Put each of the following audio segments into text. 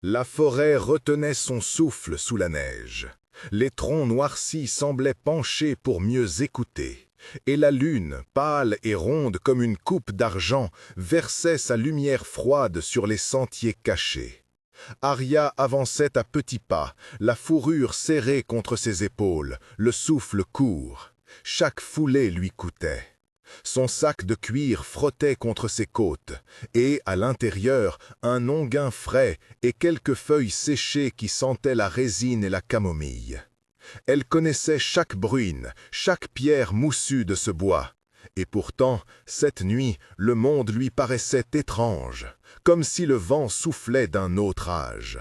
La forêt retenait son souffle sous la neige. Les troncs noircis semblaient penchés pour mieux écouter, et la lune, pâle et ronde comme une coupe d'argent, versait sa lumière froide sur les sentiers cachés. Arya avançait à petits pas, la fourrure serrée contre ses épaules, le souffle court. Chaque foulée lui coûtait. Son sac de cuir frottait contre ses côtes, et, à l'intérieur, un onguin frais et quelques feuilles séchées qui sentaient la résine et la camomille. Elle connaissait chaque bruine, chaque pierre moussue de ce bois. Et pourtant, cette nuit, le monde lui paraissait étrange, comme si le vent soufflait d'un autre âge.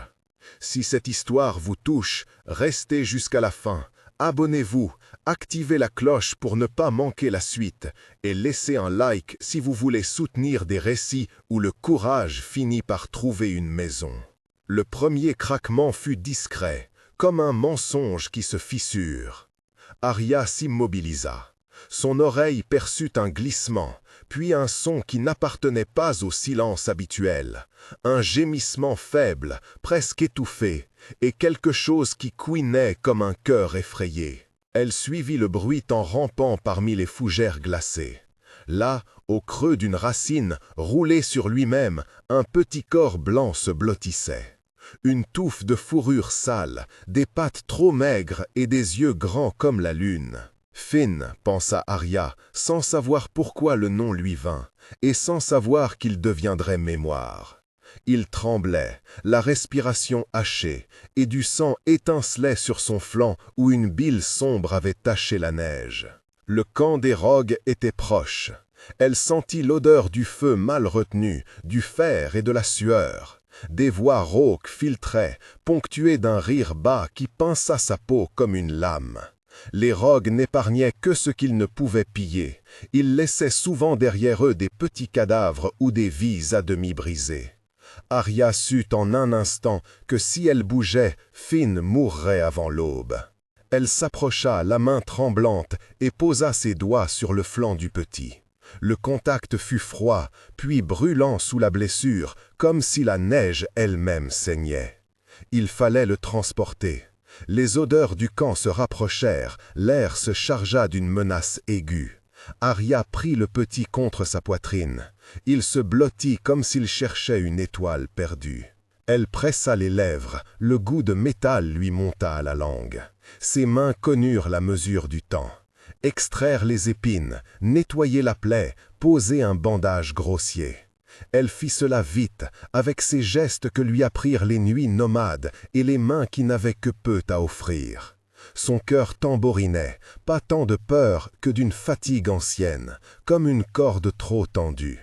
Si cette histoire vous touche, restez jusqu'à la fin. Abonnez-vous, activez la cloche pour ne pas manquer la suite et laissez un like si vous voulez soutenir des récits où le courage finit par trouver une maison. Le premier craquement fut discret, comme un mensonge qui se fissure. Arya s'immobilisa. Son oreille perçut un glissement, puis un son qui n'appartenait pas au silence habituel, un gémissement faible, presque étouffé, et quelque chose qui couinait comme un cœur effrayé. Elle suivit le bruit en rampant parmi les fougères glacées. Là, au creux d'une racine, roulé sur lui-même, un petit corps blanc se blottissait. Une touffe de fourrure sale, des pattes trop maigres et des yeux grands comme la lune. Finn, pensa Arya, sans savoir pourquoi le nom lui vint, et sans savoir qu'il deviendrait mémoire. Il tremblait, la respiration hachée, et du sang étincelait sur son flanc où une bile sombre avait taché la neige. Le camp des rogues était proche. Elle sentit l'odeur du feu mal retenu, du fer et de la sueur. Des voix rauques filtraient, ponctuées d'un rire bas qui pinça sa peau comme une lame. Les rogues n'épargnaient que ce qu'ils ne pouvaient piller. Ils laissaient souvent derrière eux des petits cadavres ou des vies à demi brisées. Arya sut en un instant que si elle bougeait, Finn mourrait avant l'aube. Elle s'approcha, la main tremblante, et posa ses doigts sur le flanc du petit. Le contact fut froid, puis brûlant sous la blessure, comme si la neige elle-même saignait. Il fallait le transporter. Les odeurs du camp se rapprochèrent, l'air se chargea d'une menace aiguë. Arya prit le petit contre sa poitrine. Il se blottit comme s'il cherchait une étoile perdue. Elle pressa les lèvres, le goût de métal lui monta à la langue. Ses mains connurent la mesure du temps. Extraire les épines, nettoyer la plaie, poser un bandage grossier. Elle fit cela vite, avec ces gestes que lui apprirent les nuits nomades et les mains qui n'avaient que peu à offrir. Son cœur tambourinait, pas tant de peur que d'une fatigue ancienne, comme une corde trop tendue.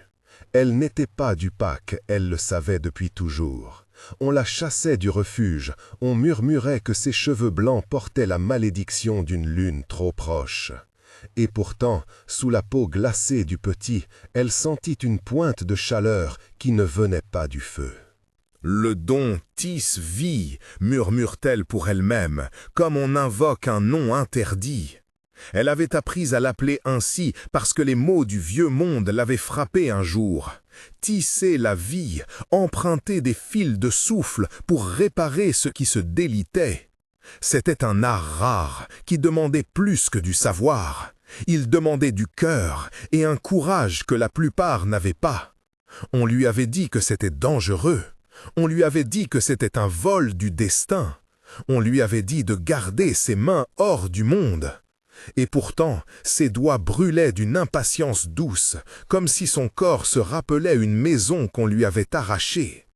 Elle n'était pas du pack, elle le savait depuis toujours. On la chassait du refuge, on murmurait que ses cheveux blancs portaient la malédiction d'une lune trop proche. Et pourtant, sous la peau glacée du petit, elle sentit une pointe de chaleur qui ne venait pas du feu. « Le don tisse vie », murmure-t-elle pour elle-même, comme on invoque un nom interdit. Elle avait appris à l'appeler ainsi parce que les mots du vieux monde l'avaient frappé un jour. Tisser la vie, emprunter des fils de souffle pour réparer ce qui se délitait. C'était un art rare qui demandait plus que du savoir. Il demandait du cœur et un courage que la plupart n'avaient pas. On lui avait dit que c'était dangereux. On lui avait dit que c'était un vol du destin. On lui avait dit de garder ses mains hors du monde. Et pourtant, ses doigts brûlaient d'une impatience douce, comme si son corps se rappelait une maison qu'on lui avait arrachée.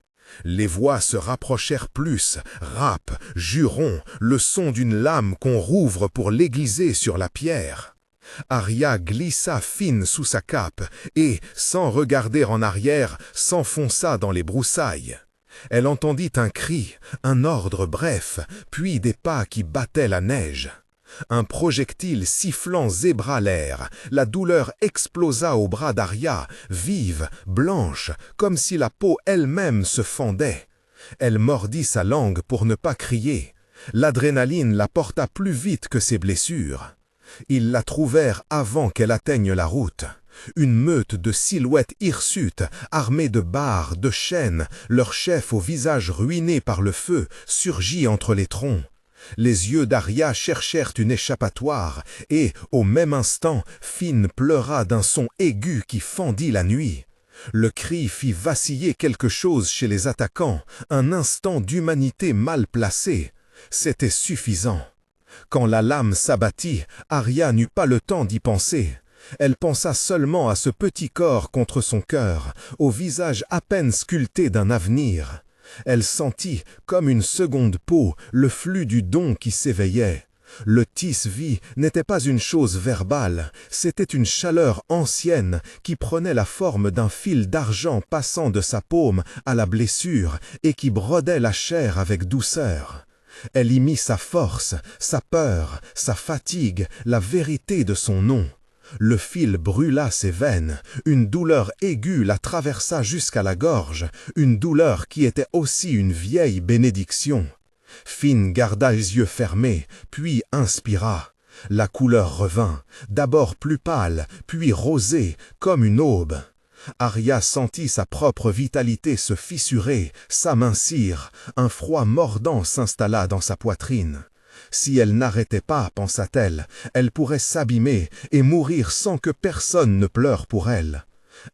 Les voix se rapprochèrent plus, rap, jurons, le son d'une lame qu'on rouvre pour l'aiguiser sur la pierre. Arya glissa Finn sous sa cape et, sans regarder en arrière, s'enfonça dans les broussailles. Elle entendit un cri, un ordre bref, puis des pas qui battaient la neige. Un projectile sifflant zébra l'air, la douleur explosa au bras d'Arya, vive, blanche, comme si la peau elle-même se fendait. Elle mordit sa langue pour ne pas crier. L'adrénaline la porta plus vite que ses blessures. Ils la trouvèrent avant qu'elle atteigne la route. Une meute de silhouettes hirsutes, armées de barres, de chaînes, leur chef au visage ruiné par le feu, surgit entre les troncs. Les yeux d'Arya cherchèrent une échappatoire, et, au même instant, Finn pleura d'un son aigu qui fendit la nuit. Le cri fit vaciller quelque chose chez les attaquants, un instant d'humanité mal placée. C'était suffisant. Quand la lame s'abattit, Arya n'eut pas le temps d'y penser. Elle pensa seulement à ce petit corps contre son cœur, au visage à peine sculpté d'un avenir. Elle sentit, comme une seconde peau, le flux du don qui s'éveillait. Le tis-vie n'était pas une chose verbale, c'était une chaleur ancienne qui prenait la forme d'un fil d'argent passant de sa paume à la blessure et qui brodait la chair avec douceur. Elle y mit sa force, sa peur, sa fatigue, la vérité de son nom. Le fil brûla ses veines, une douleur aiguë la traversa jusqu'à la gorge, une douleur qui était aussi une vieille bénédiction. Finn garda les yeux fermés, puis inspira. La couleur revint, d'abord plus pâle, puis rosée, comme une aube. Arya sentit sa propre vitalité se fissurer, s'amincir, un froid mordant s'installa dans sa poitrine. Si elle n'arrêtait pas, pensa-t-elle, elle pourrait s'abîmer et mourir sans que personne ne pleure pour elle.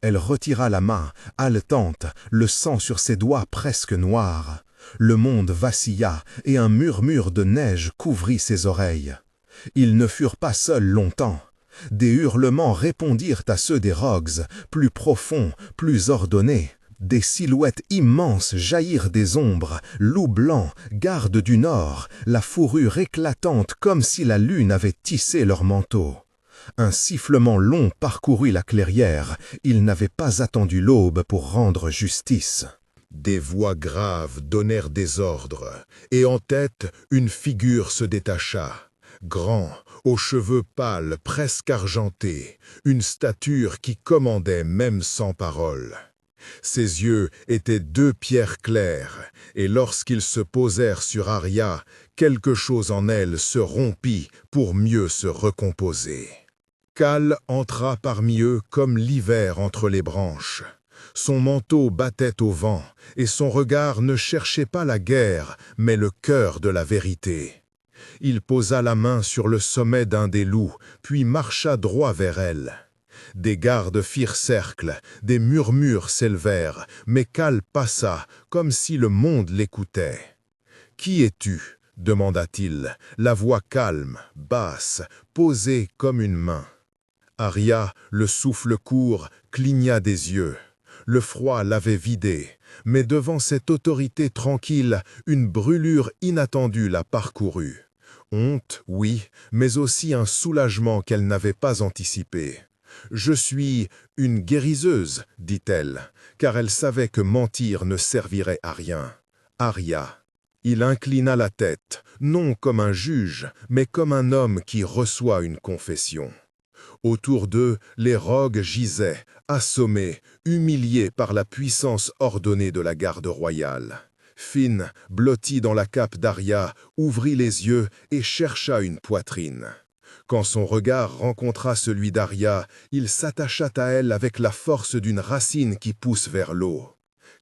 Elle retira la main, haletante, le sang sur ses doigts presque noirs. Le monde vacilla et un murmure de neige couvrit ses oreilles. Ils ne furent pas seuls longtemps. Des hurlements répondirent à ceux des Rogs, plus profonds, plus ordonnés. Des silhouettes immenses jaillirent des ombres, loups blancs, gardes du nord, la fourrure éclatante comme si la lune avait tissé leur manteau. Un sifflement long parcourut la clairière, ils n'avaient pas attendu l'aube pour rendre justice. Des voix graves donnèrent des ordres, et en tête, une figure se détacha. Grand, aux cheveux pâles, presque argentés, une stature qui commandait même sans parole. Ses yeux étaient deux pierres claires, et lorsqu'ils se posèrent sur Arya, quelque chose en elle se rompit pour mieux se recomposer. Khal entra parmi eux comme l'hiver entre les branches. Son manteau battait au vent, et son regard ne cherchait pas la guerre, mais le cœur de la vérité. Il posa la main sur le sommet d'un des loups, puis marcha droit vers elle. Des gardes firent cercle, des murmures s'élevèrent, mais Khal passa, comme si le monde l'écoutait. « Qui es-tu » demanda-t-il, la voix calme, basse, posée comme une main. Arya, le souffle court, cligna des yeux. Le froid l'avait vidé, mais devant cette autorité tranquille, une brûlure inattendue la parcourut. Honte, oui, mais aussi un soulagement qu'elle n'avait pas anticipé. « Je suis une guériseuse, dit-elle, car elle savait que mentir ne servirait à rien. Arya. » Il inclina la tête, non comme un juge, mais comme un homme qui reçoit une confession. Autour d'eux, les Rogs gisaient, assommés, humiliés par la puissance ordonnée de la garde royale. Finn, blotti dans la cape d'Arya, ouvrit les yeux et chercha une poitrine. Quand son regard rencontra celui d'Arya, il s'attacha à elle avec la force d'une racine qui pousse vers l'eau.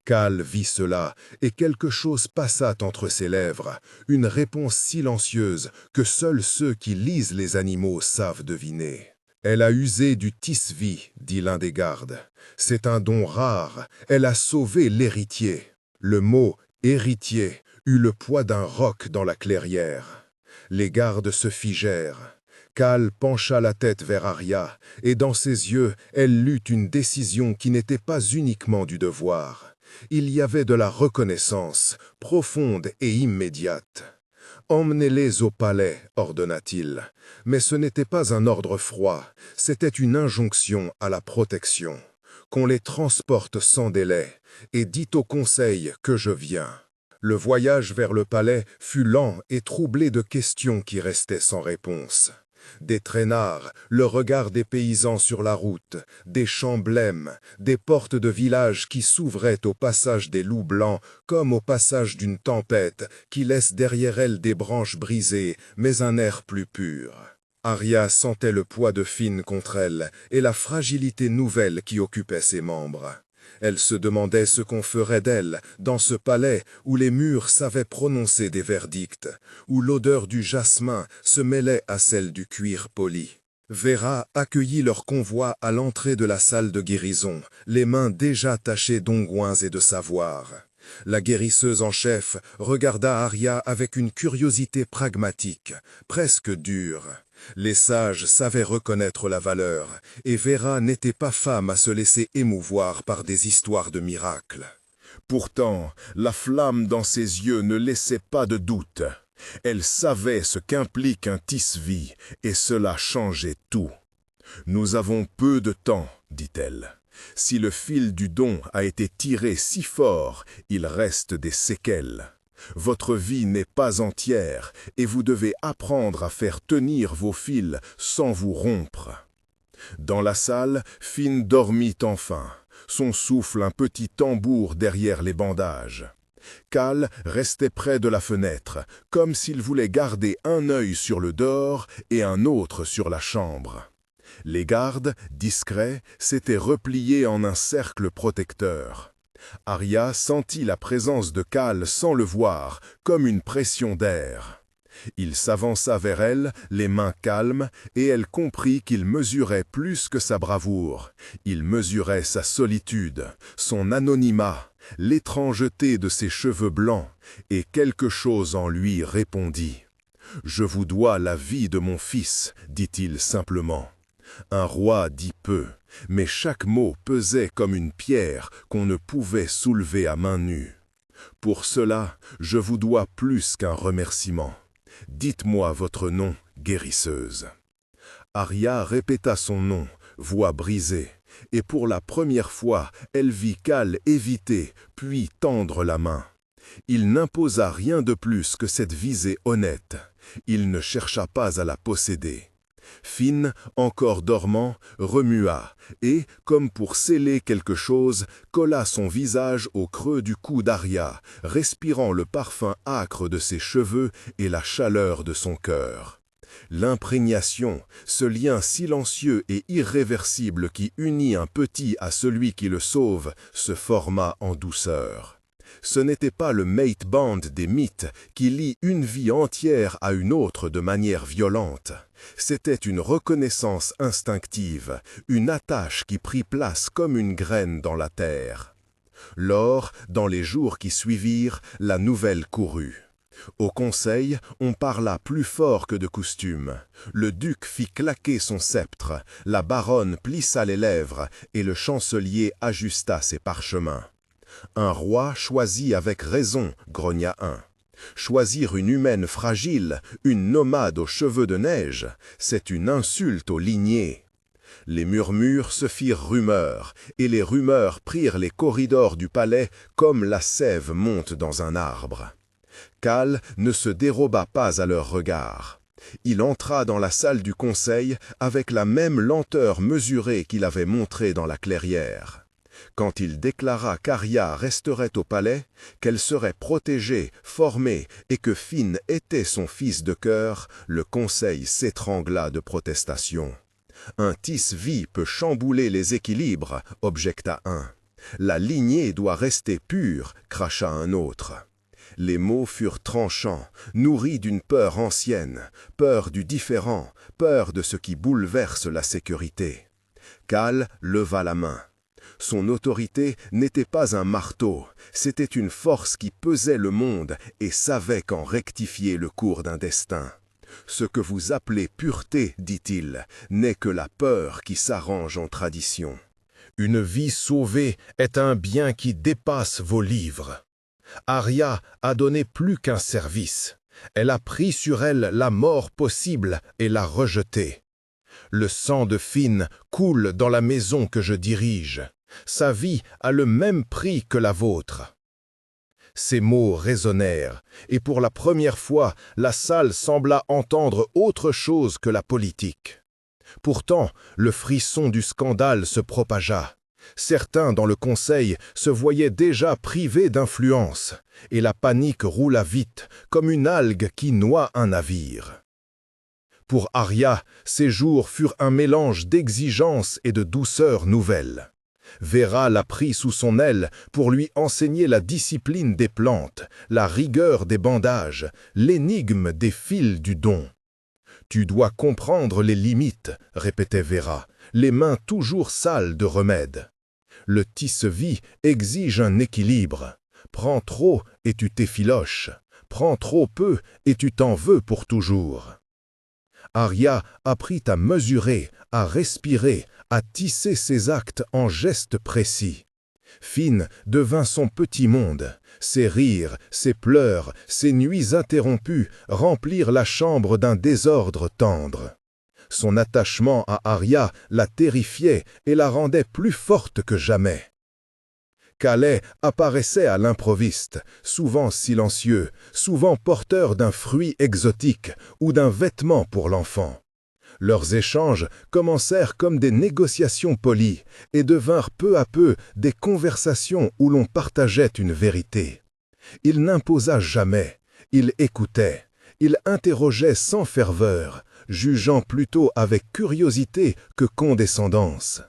Khal vit cela, et quelque chose passa entre ses lèvres, une réponse silencieuse que seuls ceux qui lisent les animaux savent deviner. « Elle a usé du tis-vie, dit l'un des gardes. C'est un don rare, elle a sauvé l'héritier. » Le mot « héritier » eut le poids d'un roc dans la clairière. Les gardes se figèrent. Khal pencha la tête vers Arya, et dans ses yeux, elle lut une décision qui n'était pas uniquement du devoir. Il y avait de la reconnaissance, profonde et immédiate. « Emmenez-les au palais, ordonna-t-il. Mais ce n'était pas un ordre froid, c'était une injonction à la protection. Qu'on les transporte sans délai, et dites au conseil que je viens. » Le voyage vers le palais fut lent et troublé de questions qui restaient sans réponse. Des traînards, le regard des paysans sur la route, des champs blêmes, des portes de village qui s'ouvraient au passage des loups blancs comme au passage d'une tempête qui laisse derrière elle des branches brisées mais un air plus pur. Arya sentait le poids de Finn contre elle et la fragilité nouvelle qui occupait ses membres. Elle se demandait ce qu'on ferait d'elle dans ce palais où les murs savaient prononcer des verdicts, où l'odeur du jasmin se mêlait à celle du cuir poli. Vera accueillit leur convoi à l'entrée de la salle de guérison, les mains déjà tachées d'ongouins et de savoir. La guérisseuse en chef regarda Arya avec une curiosité pragmatique, presque dure. Les sages savaient reconnaître la valeur, et Vera n'était pas femme à se laisser émouvoir par des histoires de miracles. Pourtant, la flamme dans ses yeux ne laissait pas de doute. Elle savait ce qu'implique un Tisvi, et cela changeait tout. « Nous avons peu de temps, dit-elle. Si le fil du don a été tiré si fort, il reste des séquelles. Votre vie n'est pas entière, et vous devez apprendre à faire tenir vos fils sans vous rompre. » Dans la salle, Finn dormit enfin, son souffle un petit tambour derrière les bandages. Khal restait près de la fenêtre, comme s'il voulait garder un œil sur le dehors et un autre sur la chambre. Les gardes, discrets, s'étaient repliés en un cercle protecteur. Arya sentit la présence de Khal sans le voir, comme une pression d'air. Il s'avança vers elle, les mains calmes, et elle comprit qu'il mesurait plus que sa bravoure. Il mesurait sa solitude, son anonymat, l'étrangeté de ses cheveux blancs, et quelque chose en lui répondit. « Je vous dois la vie de mon fils, dit-il simplement. » Un roi dit peu, mais chaque mot pesait comme une pierre qu'on ne pouvait soulever à main nue. « Pour cela, je vous dois plus qu'un remerciement. Dites-moi votre nom, guérisseuse. » Arya répéta son nom, voix brisée, et pour la première fois, elle vit Khal éviter, puis tendre la main. Il n'imposa rien de plus que cette visée honnête. Il ne chercha pas à la posséder. Finn, encore dormant, remua et, comme pour sceller quelque chose, colla son visage au creux du cou d'Arya, respirant le parfum âcre de ses cheveux et la chaleur de son cœur. L'imprégnation, ce lien silencieux et irréversible qui unit un petit à celui qui le sauve, se forma en douceur. Ce n'était pas le mate band des mythes qui lie une vie entière à une autre de manière violente. C'était une reconnaissance instinctive, une attache qui prit place comme une graine dans la terre. Lors, dans les jours qui suivirent, la nouvelle courut. Au conseil, on parla plus fort que de coutume. Le duc fit claquer son sceptre, la baronne plissa les lèvres et le chancelier ajusta ses parchemins. Un roi choisit avec raison, grogna un. Choisir une humaine fragile, une nomade aux cheveux de neige, c'est une insulte aux lignées. Les murmures se firent rumeurs, et les rumeurs prirent les corridors du palais comme la sève monte dans un arbre. Khal ne se déroba pas à leurs regards. Il entra dans la salle du conseil avec la même lenteur mesurée qu'il avait montrée dans la clairière. Quand il déclara qu'Arya resterait au palais, qu'elle serait protégée, formée et que Finn était son fils de cœur, le conseil s'étrangla de protestations. « Un Tisvi peut chambouler les équilibres, objecta un. La lignée doit rester pure, cracha un autre. Les mots furent tranchants, nourris d'une peur ancienne, peur du différent, peur de ce qui bouleverse la sécurité. Khal leva la main. Son autorité n'était pas un marteau, c'était une force qui pesait le monde et savait qu'en rectifier le cours d'un destin. Ce que vous appelez pureté, dit-il, n'est que la peur qui s'arrange en tradition. Une vie sauvée est un bien qui dépasse vos livres. Arya a donné plus qu'un service. Elle a pris sur elle la mort possible et l'a rejetée. Le sang de Finn coule dans la maison que je dirige. Sa vie a le même prix que la vôtre. » Ces mots résonnèrent, et pour la première fois, la salle sembla entendre autre chose que la politique. Pourtant, le frisson du scandale se propagea. Certains dans le conseil se voyaient déjà privés d'influence, et la panique roula vite, comme une algue qui noie un navire. Pour Arya, ces jours furent un mélange d'exigence et de douceur nouvelle. Vera la prit sous son aile pour lui enseigner la discipline des plantes, la rigueur des bandages, l'énigme des fils du don. « Tu dois comprendre les limites », répétait Vera, les mains toujours sales de remède. Le tisse-vie exige un équilibre. Prends trop et tu t'effiloches. Prends trop peu et tu t'en veux pour toujours. Arya apprit à mesurer, à respirer, à tisser ses actes en gestes précis. Finn devint son petit monde. Ses rires, ses pleurs, ses nuits interrompues remplirent la chambre d'un désordre tendre. Son attachement à Arya la terrifiait et la rendait plus forte que jamais. Calais apparaissait à l'improviste, souvent silencieux, souvent porteur d'un fruit exotique ou d'un vêtement pour l'enfant. Leurs échanges commencèrent comme des négociations polies et devinrent peu à peu des conversations où l'on partageait une vérité. Il n'imposa jamais, il écoutait, il interrogeait sans ferveur, jugeant plutôt avec curiosité que condescendance.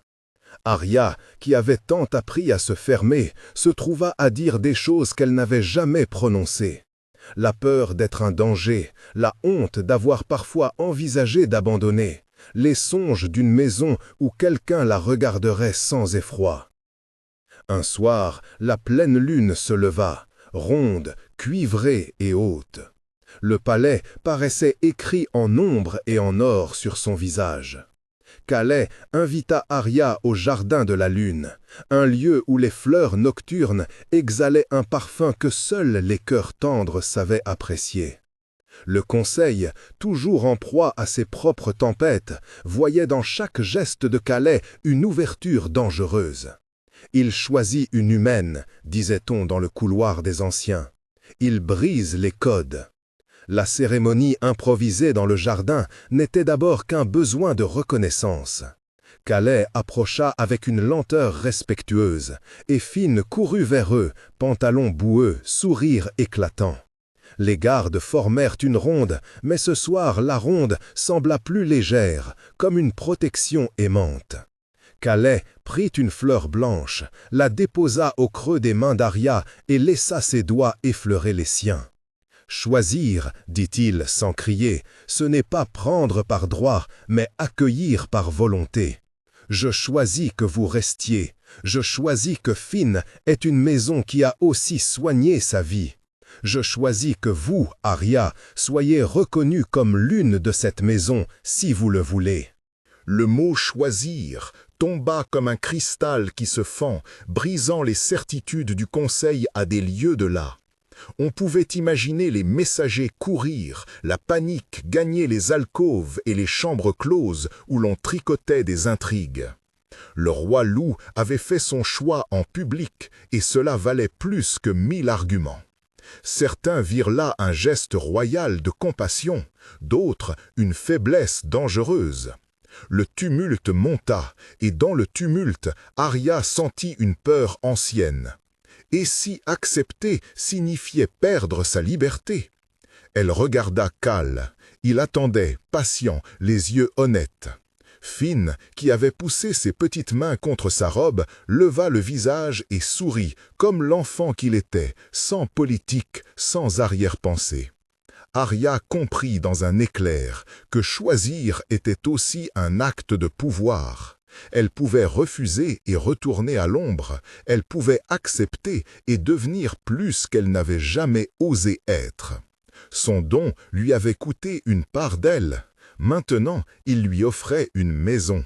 Arya, qui avait tant appris à se fermer, se trouva à dire des choses qu'elle n'avait jamais prononcées. La peur d'être un danger, la honte d'avoir parfois envisagé d'abandonner, les songes d'une maison où quelqu'un la regarderait sans effroi. Un soir, la pleine lune se leva, ronde, cuivrée et haute. Le palais paraissait écrit en ombre et en or sur son visage. Calais invita Arya au jardin de la lune, un lieu où les fleurs nocturnes exhalaient un parfum que seuls les cœurs tendres savaient apprécier. Le conseil, toujours en proie à ses propres tempêtes, voyait dans chaque geste de Calais une ouverture dangereuse. Il choisit une humaine, disait-on dans le couloir des anciens. Il brise les codes. La cérémonie improvisée dans le jardin n'était d'abord qu'un besoin de reconnaissance. Calais approcha avec une lenteur respectueuse, et Finn courut vers eux, pantalon boueux, sourire éclatant. Les gardes formèrent une ronde, mais ce soir la ronde sembla plus légère, comme une protection aimante. Calais prit une fleur blanche, la déposa au creux des mains d'Arya et laissa ses doigts effleurer les siens. « Choisir, dit-il sans crier, ce n'est pas prendre par droit, mais accueillir par volonté. Je choisis que vous restiez, je choisis que Finn ait une maison qui a aussi soigné sa vie. Je choisis que vous, Arya, soyez reconnue comme l'une de cette maison, si vous le voulez. » Le mot « choisir » tomba comme un cristal qui se fend, brisant les certitudes du conseil à des lieues de là. On pouvait imaginer les messagers courir, la panique gagner les alcôves et les chambres closes où l'on tricotait des intrigues. Le roi loup avait fait son choix en public et cela valait plus que 1000 arguments. Certains virent là un geste royal de compassion, d'autres une faiblesse dangereuse. Le tumulte monta, et dans le tumulte, Arya sentit une peur ancienne. Et si accepter signifiait perdre sa liberté? Elle regarda Cal. Il attendait, patient, les yeux honnêtes. Finn, qui avait poussé ses petites mains contre sa robe, leva le visage et sourit, comme l'enfant qu'il était, sans politique, sans arrière-pensée. Arya comprit dans un éclair que choisir était aussi un acte de pouvoir. Elle pouvait refuser et retourner à l'ombre, elle pouvait accepter et devenir plus qu'elle n'avait jamais osé être. Son don lui avait coûté une part d'elle. Maintenant, il lui offrait une maison.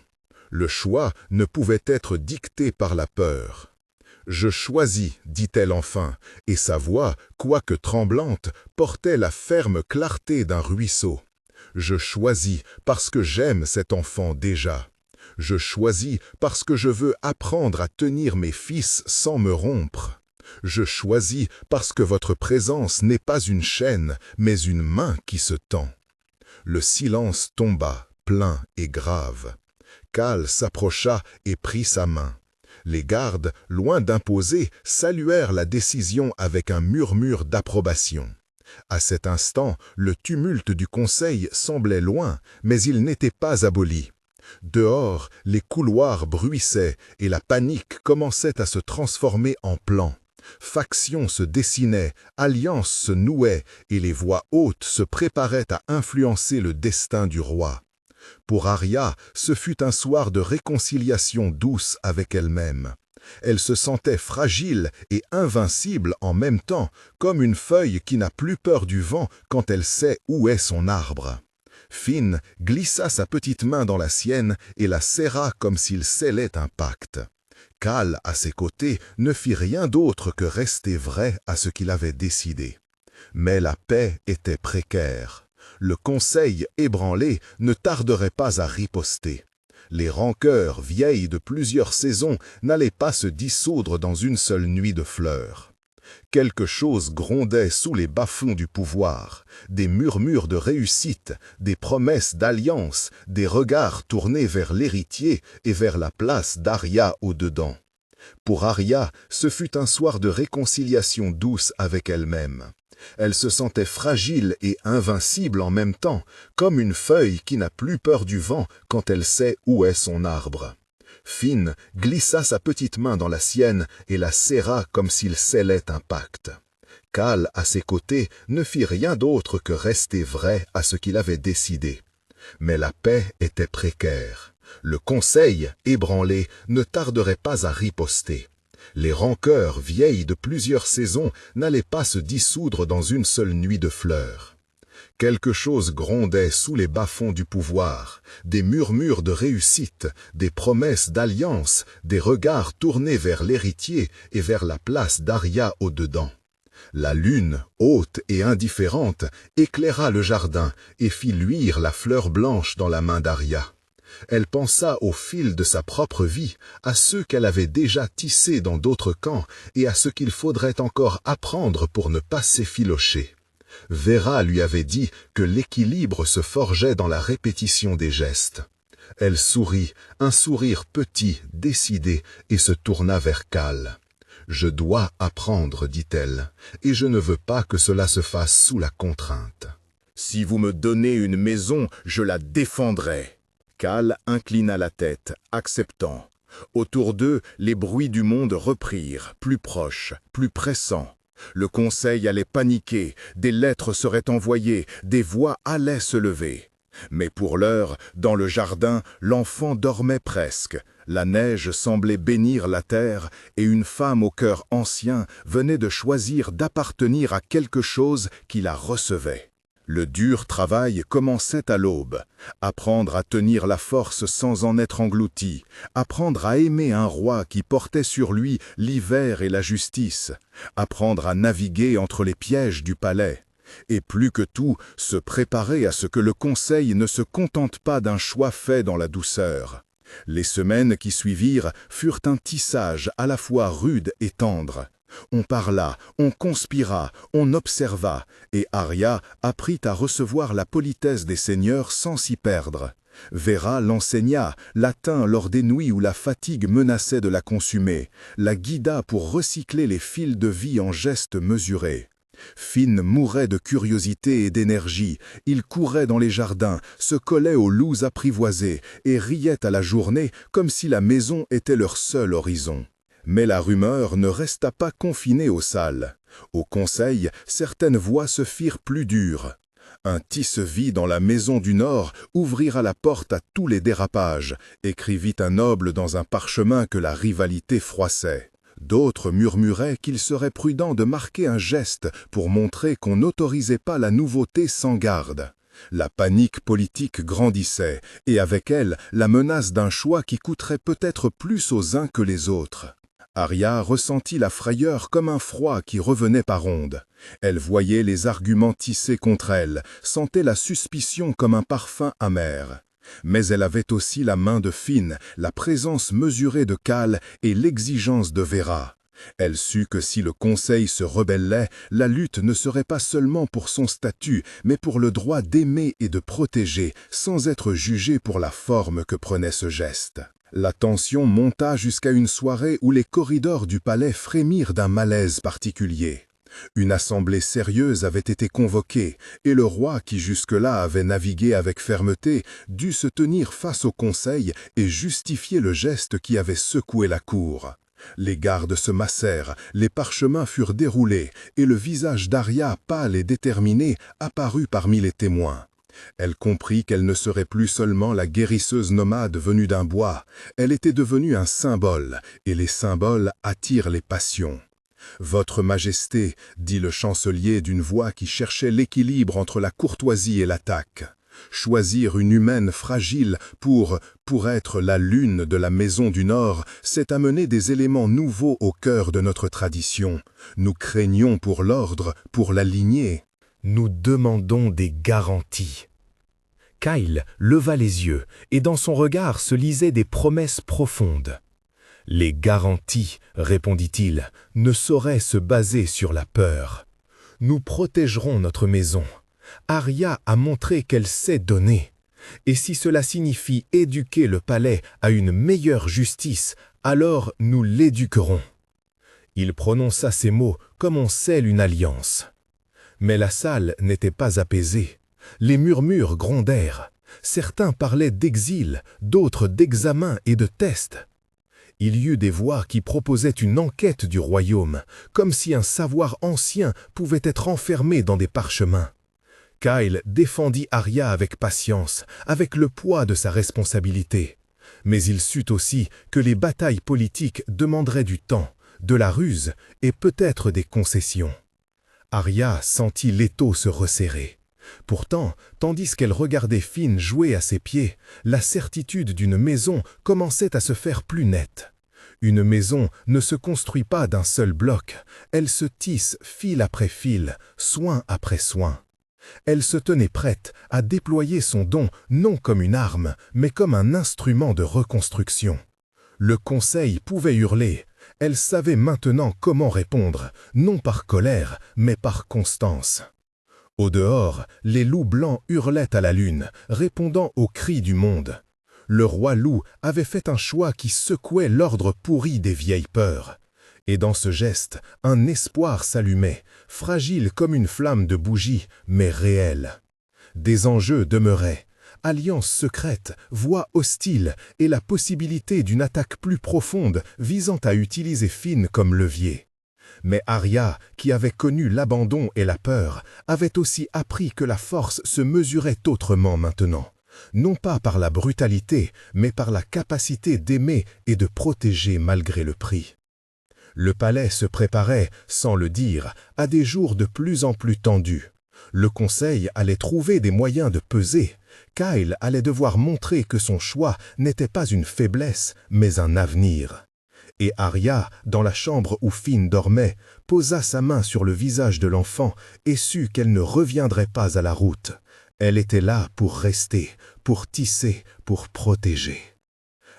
Le choix ne pouvait être dicté par la peur. « Je choisis », dit-elle enfin, et sa voix, quoique tremblante, portait la ferme clarté d'un ruisseau. « Je choisis parce que j'aime cet enfant déjà. Je choisis parce que je veux apprendre à tenir mes fils sans me rompre. Je choisis parce que votre présence n'est pas une chaîne, mais une main qui se tend. » Le silence tomba, plein et grave. Cal s'approcha et prit sa main. Les gardes, loin d'imposer, saluèrent la décision avec un murmure d'approbation. À cet instant, le tumulte du conseil semblait loin, mais il n'était pas aboli. Dehors, les couloirs bruissaient et la panique commençait à se transformer en plan. Factions se dessinaient, alliances se nouaient et les voix hautes se préparaient à influencer le destin du roi. Pour Arya, ce fut un soir de réconciliation douce avec elle-même. Elle se sentait fragile et invincible en même temps, comme une feuille qui n'a plus peur du vent quand elle sait où est son arbre. Finn glissa sa petite main dans la sienne et la serra comme s'il scellait un pacte. Khal, à ses côtés, ne fit rien d'autre que rester vrai à ce qu'il avait décidé. Mais la paix était précaire. Le conseil ébranlé ne tarderait pas à riposter. Les rancœurs vieilles de plusieurs saisons n'allaient pas se dissoudre dans une seule nuit de fleurs. Quelque chose grondait sous les bas-fonds du pouvoir, des murmures de réussite, des promesses d'alliance, des regards tournés vers l'héritier et vers la place d'Arya au-dedans. Pour Arya, ce fut un soir de réconciliation douce avec elle-même. Elle se sentait fragile et invincible en même temps, comme une feuille qui n'a plus peur du vent quand elle sait où est son arbre. Finn glissa sa petite main dans la sienne et la serra comme s'il scellait un pacte. Khal, à ses côtés, ne fit rien d'autre que rester vrai à ce qu'il avait décidé. Mais la paix était précaire. Le conseil, ébranlé, ne tarderait pas à riposter. Les rancœurs vieilles de plusieurs saisons n'allaient pas se dissoudre dans une seule nuit de fleurs. Quelque chose grondait sous les bas-fonds du pouvoir, des murmures de réussite, des promesses d'alliance, des regards tournés vers l'héritier et vers la place d'Arya au-dedans. La lune, haute et indifférente, éclaira le jardin et fit luire la fleur blanche dans la main d'Arya. Elle pensa au fil de sa propre vie, à ceux qu'elle avait déjà tissés dans d'autres camps et à ce qu'il faudrait encore apprendre pour ne pas s'effilocher. Vera lui avait dit que l'équilibre se forgeait dans la répétition des gestes. Elle sourit, un sourire petit, décidé, et se tourna vers Khal. « Je dois apprendre, dit-elle, et je ne veux pas que cela se fasse sous la contrainte. Si vous me donnez une maison, je la défendrai. » Khal inclina la tête, acceptant. Autour d'eux, les bruits du monde reprirent, plus proches, plus pressants. Le conseil allait paniquer, des lettres seraient envoyées, des voix allaient se lever. Mais pour l'heure, dans le jardin, l'enfant dormait presque. La neige semblait bénir la terre et une femme au cœur ancien venait de choisir d'appartenir à quelque chose qui la recevait. Le dur travail commençait à l'aube. Apprendre à tenir la force sans en être englouti. Apprendre à aimer un roi qui portait sur lui l'hiver et la justice. Apprendre à naviguer entre les pièges du palais. Et plus que tout, se préparer à ce que le conseil ne se contente pas d'un choix fait dans la douceur. Les semaines qui suivirent furent un tissage à la fois rude et tendre. On parla, on conspira, on observa, et Arya apprit à recevoir la politesse des seigneurs sans s'y perdre. Vera l'enseigna, la tint lors des nuits où la fatigue menaçait de la consumer, la guida pour recycler les fils de vie en gestes mesurés. Finn mourait de curiosité et d'énergie, il courait dans les jardins, se collait aux loups apprivoisés et riait à la journée comme si la maison était leur seul horizon. Mais la rumeur ne resta pas confinée aux salles. Au conseil, certaines voix se firent plus dures. Un tisse-vie dans la maison du Nord ouvrira la porte à tous les dérapages, écrivit un noble dans un parchemin que la rivalité froissait. D'autres murmuraient qu'il serait prudent de marquer un geste pour montrer qu'on n'autorisait pas la nouveauté sans garde. La panique politique grandissait, et avec elle la menace d'un choix qui coûterait peut-être plus aux uns que les autres. Arya ressentit la frayeur comme un froid qui revenait par ondes. Elle voyait les arguments tissés contre elle, sentait la suspicion comme un parfum amer. Mais elle avait aussi la main de Finn, la présence mesurée de Khal et l'exigence de Vera. Elle sut que si le conseil se rebellait, la lutte ne serait pas seulement pour son statut, mais pour le droit d'aimer et de protéger, sans être jugée pour la forme que prenait ce geste. La tension monta jusqu'à une soirée où les corridors du palais frémirent d'un malaise particulier. Une assemblée sérieuse avait été convoquée, et le roi, qui jusque-là avait navigué avec fermeté, dut se tenir face au conseil et justifier le geste qui avait secoué la cour. Les gardes se massèrent, les parchemins furent déroulés, et le visage d'Arya, pâle et déterminé, apparut parmi les témoins. Elle comprit qu'elle ne serait plus seulement la guérisseuse nomade venue d'un bois, elle était devenue un symbole, et les symboles attirent les passions. « Votre Majesté, dit le chancelier d'une voix qui cherchait l'équilibre entre la courtoisie et l'attaque. Choisir une humaine fragile pour être la lune de la Maison du Nord, c'est amener des éléments nouveaux au cœur de notre tradition. Nous craignons pour l'ordre, pour la lignée. Nous demandons des garanties. » Kyle leva les yeux, et dans son regard se lisaient des promesses profondes. « Les garanties, répondit-il, ne sauraient se baser sur la peur. Nous protégerons notre maison. Arya a montré qu'elle sait donner. Et si cela signifie éduquer le palais à une meilleure justice, alors nous l'éduquerons. » Il prononça ces mots comme on scelle une alliance. Mais la salle n'était pas apaisée. Les murmures grondèrent. Certains parlaient d'exil, d'autres d'examen et de test. Il y eut des voix qui proposaient une enquête du royaume, comme si un savoir ancien pouvait être enfermé dans des parchemins. Kyle défendit Arya avec patience, avec le poids de sa responsabilité. Mais il sut aussi que les batailles politiques demanderaient du temps, de la ruse et peut-être des concessions. Arya sentit l'étau se resserrer. Pourtant, tandis qu'elle regardait Finn jouer à ses pieds, la certitude d'une maison commençait à se faire plus nette. Une maison ne se construit pas d'un seul bloc, elle se tisse fil après fil, soin après soin. Elle se tenait prête à déployer son don non comme une arme, mais comme un instrument de reconstruction. Le conseil pouvait hurler, elle savait maintenant comment répondre, non par colère, mais par constance. Au dehors, les loups blancs hurlaient à la lune, répondant aux cris du monde. Le roi loup avait fait un choix qui secouait l'ordre pourri des vieilles peurs. Et dans ce geste, un espoir s'allumait, fragile comme une flamme de bougie, mais réel. Des enjeux demeuraient, alliance secrète, voix hostile et la possibilité d'une attaque plus profonde visant à utiliser Finn comme levier. Mais Arya, qui avait connu l'abandon et la peur, avait aussi appris que la force se mesurait autrement maintenant, non pas par la brutalité, mais par la capacité d'aimer et de protéger malgré le prix. Le palais se préparait, sans le dire, à des jours de plus en plus tendus. Le conseil allait trouver des moyens de peser. Kyle allait devoir montrer que son choix n'était pas une faiblesse, mais un avenir. Et Arya, dans la chambre où Finn dormait, posa sa main sur le visage de l'enfant et sut qu'elle ne reviendrait pas à la route. Elle était là pour rester, pour tisser, pour protéger.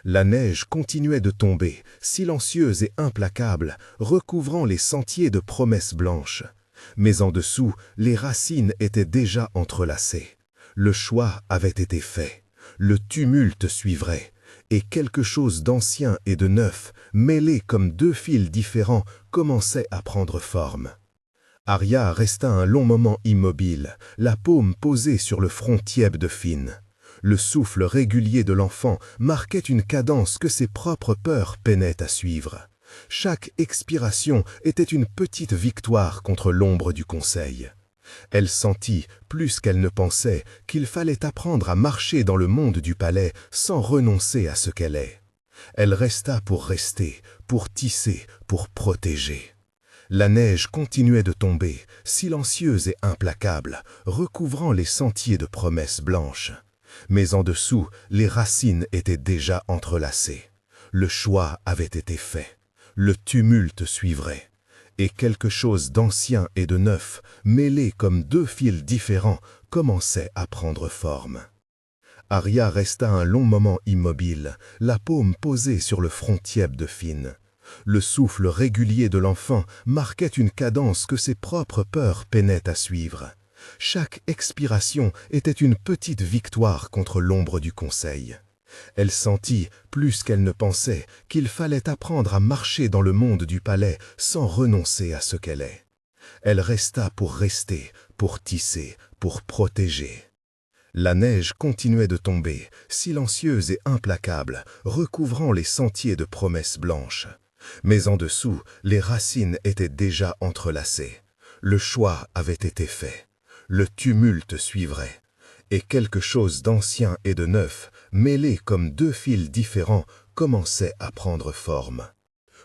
La neige continuait de tomber, silencieuse et implacable, recouvrant les sentiers de promesses blanches. Mais en dessous, les racines étaient déjà entrelacées. Le choix avait été fait. Le tumulte suivrait. Et quelque chose d'ancien et de neuf, mêlés comme deux fils différents, commençait à prendre forme. Arya resta un long moment immobile, la paume posée sur le front tiède de Finn. Le souffle régulier de l'enfant marquait une cadence que ses propres peurs peinaient à suivre. Chaque expiration était une petite victoire contre l'ombre du conseil. Elle sentit, plus qu'elle ne pensait, qu'il fallait apprendre à marcher dans le monde du palais sans renoncer à ce qu'elle est. Elle resta pour rester, pour tisser, pour protéger. La neige continuait de tomber, silencieuse et implacable, recouvrant les sentiers de promesses blanches. Mais en dessous, les racines étaient déjà entrelacées. Le choix avait été fait. Le tumulte suivrait. Et quelque chose d'ancien et de neuf, mêlés comme deux fils différents, commençait à prendre forme. Arya resta un long moment immobile, la paume posée sur le front tiède de Finn. Le souffle régulier de l'enfant marquait une cadence que ses propres peurs peinaient à suivre. Chaque expiration était une petite victoire contre l'ombre du conseil. Elle sentit, plus qu'elle ne pensait, qu'il fallait apprendre à marcher dans le monde du palais sans renoncer à ce qu'elle est. Elle resta pour rester, pour tisser, pour protéger. La neige continuait de tomber, silencieuse et implacable, recouvrant les sentiers de promesses blanches. Mais en dessous, les racines étaient déjà entrelacées. Le choix avait été fait. Le tumulte suivrait. Et quelque chose d'ancien et de neuf, mêlés comme deux fils différents, commençait à prendre forme.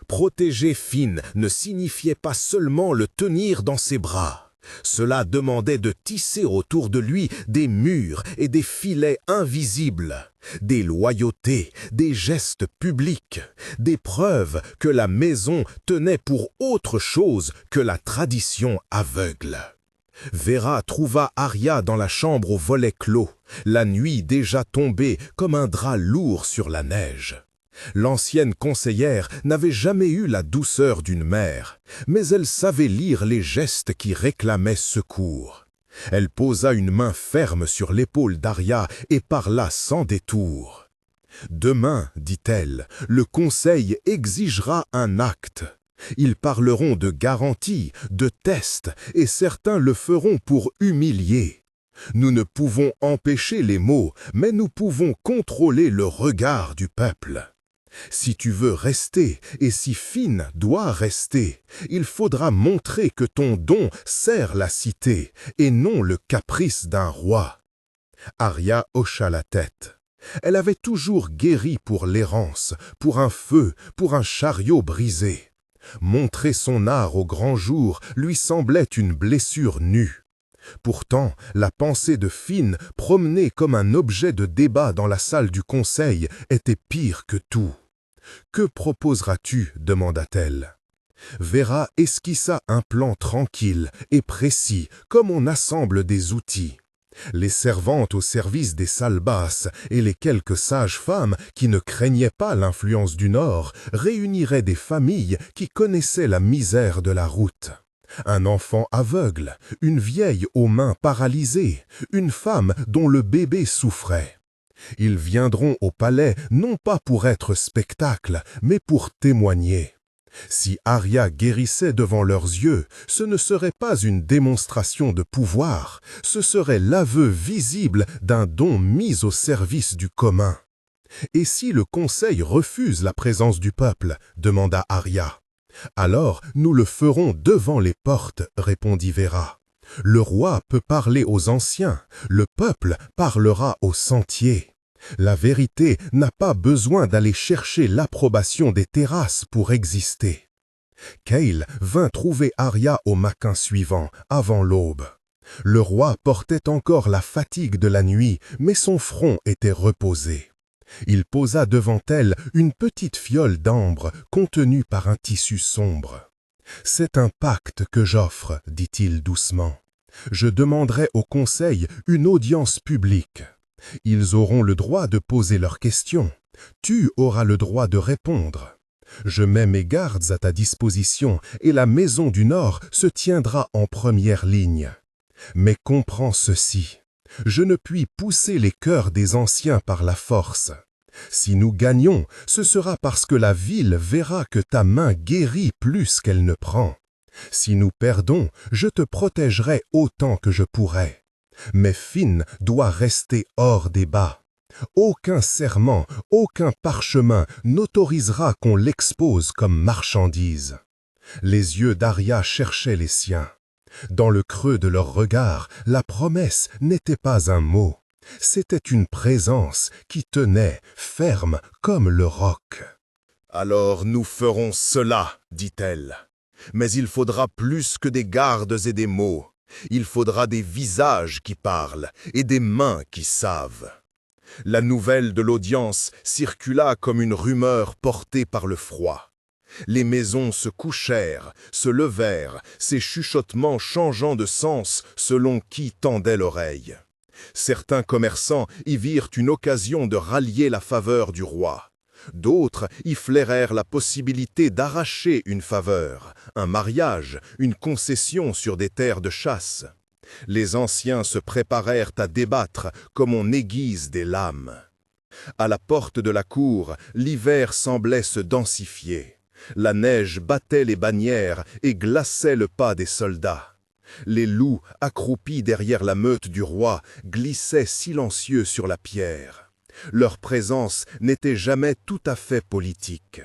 Protéger Finn ne signifiait pas seulement le tenir dans ses bras. Cela demandait de tisser autour de lui des murs et des filets invisibles, des loyautés, des gestes publics, des preuves que la maison tenait pour autre chose que la tradition aveugle. Vera trouva Arya dans la chambre aux volets clos, la nuit déjà tombée comme un drap lourd sur la neige. L'ancienne conseillère n'avait jamais eu la douceur d'une mère, mais elle savait lire les gestes qui réclamaient secours. Elle posa une main ferme sur l'épaule d'Arya et parla sans détour. « Demain, dit-elle, le conseil exigera un acte. Ils parleront de garanties, de tests, et certains le feront pour humilier. Nous ne pouvons empêcher les mots, mais nous pouvons contrôler le regard du peuple. Si tu veux rester, et si Finn doit rester, il faudra montrer que ton don sert la cité, et non le caprice d'un roi. » Arya hocha la tête. Elle avait toujours guéri pour l'errance, pour un feu, pour un chariot brisé. Montrer son art au grand jour lui semblait une blessure nue. Pourtant, la pensée de Finn, promenée comme un objet de débat dans la salle du conseil, était pire que tout. « Que proposeras-tu » demanda-t-elle. Vera esquissa un plan tranquille et précis, comme on assemble des outils. Les servantes au service des salles basses et les quelques sages-femmes qui ne craignaient pas l'influence du Nord réuniraient des familles qui connaissaient la misère de la route. Un enfant aveugle, une vieille aux mains paralysées, une femme dont le bébé souffrait. Ils viendront au palais non pas pour être spectacle, mais pour témoigner. Si Arya guérissait devant leurs yeux, ce ne serait pas une démonstration de pouvoir, ce serait l'aveu visible d'un don mis au service du commun. « Et si le conseil refuse la présence du peuple » demanda Arya. « Alors nous le ferons devant les portes » répondit Vera. « Le roi peut parler aux anciens, le peuple parlera aux sentiers. La vérité n'a pas besoin d'aller chercher l'approbation des terrasses pour exister. » Kael vint trouver Arya au matin suivant, avant l'aube. Le roi portait encore la fatigue de la nuit, mais son front était reposé. Il posa devant elle une petite fiole d'ambre contenue par un tissu sombre. « C'est un pacte que j'offre, dit-il doucement. Je demanderai au conseil une audience publique. Ils auront le droit de poser leurs questions. Tu auras le droit de répondre. Je mets mes gardes à ta disposition et la maison du Nord se tiendra en première ligne. Mais comprends ceci. Je ne puis pousser les cœurs des anciens par la force. Si nous gagnons, ce sera parce que la ville verra que ta main guérit plus qu'elle ne prend. Si nous perdons, je te protégerai autant que je pourrai. Mais Finn doit rester hors débat. Aucun serment, aucun parchemin n'autorisera qu'on l'expose comme marchandise. » Les yeux d'Arya cherchaient les siens. Dans le creux de leur regard, la promesse n'était pas un mot. C'était une présence qui tenait ferme comme le roc. « Alors nous ferons cela, dit-elle. Mais il faudra plus que des gardes et des mots. Il faudra des visages qui parlent et des mains qui savent. » La nouvelle de l'audience circula comme une rumeur portée par le froid. Les maisons se couchèrent, se levèrent, ces chuchotements changeant de sens selon qui tendait l'oreille. Certains commerçants y virent une occasion de rallier la faveur du roi. D'autres y flairèrent la possibilité d'arracher une faveur, un mariage, une concession sur des terres de chasse. Les anciens se préparèrent à débattre comme on aiguise des lames. À la porte de la cour, l'hiver semblait se densifier. La neige battait les bannières et glaçait le pas des soldats. Les loups, accroupis derrière la meute du roi, glissaient silencieux sur la pierre. Leur présence n'était jamais tout à fait politique.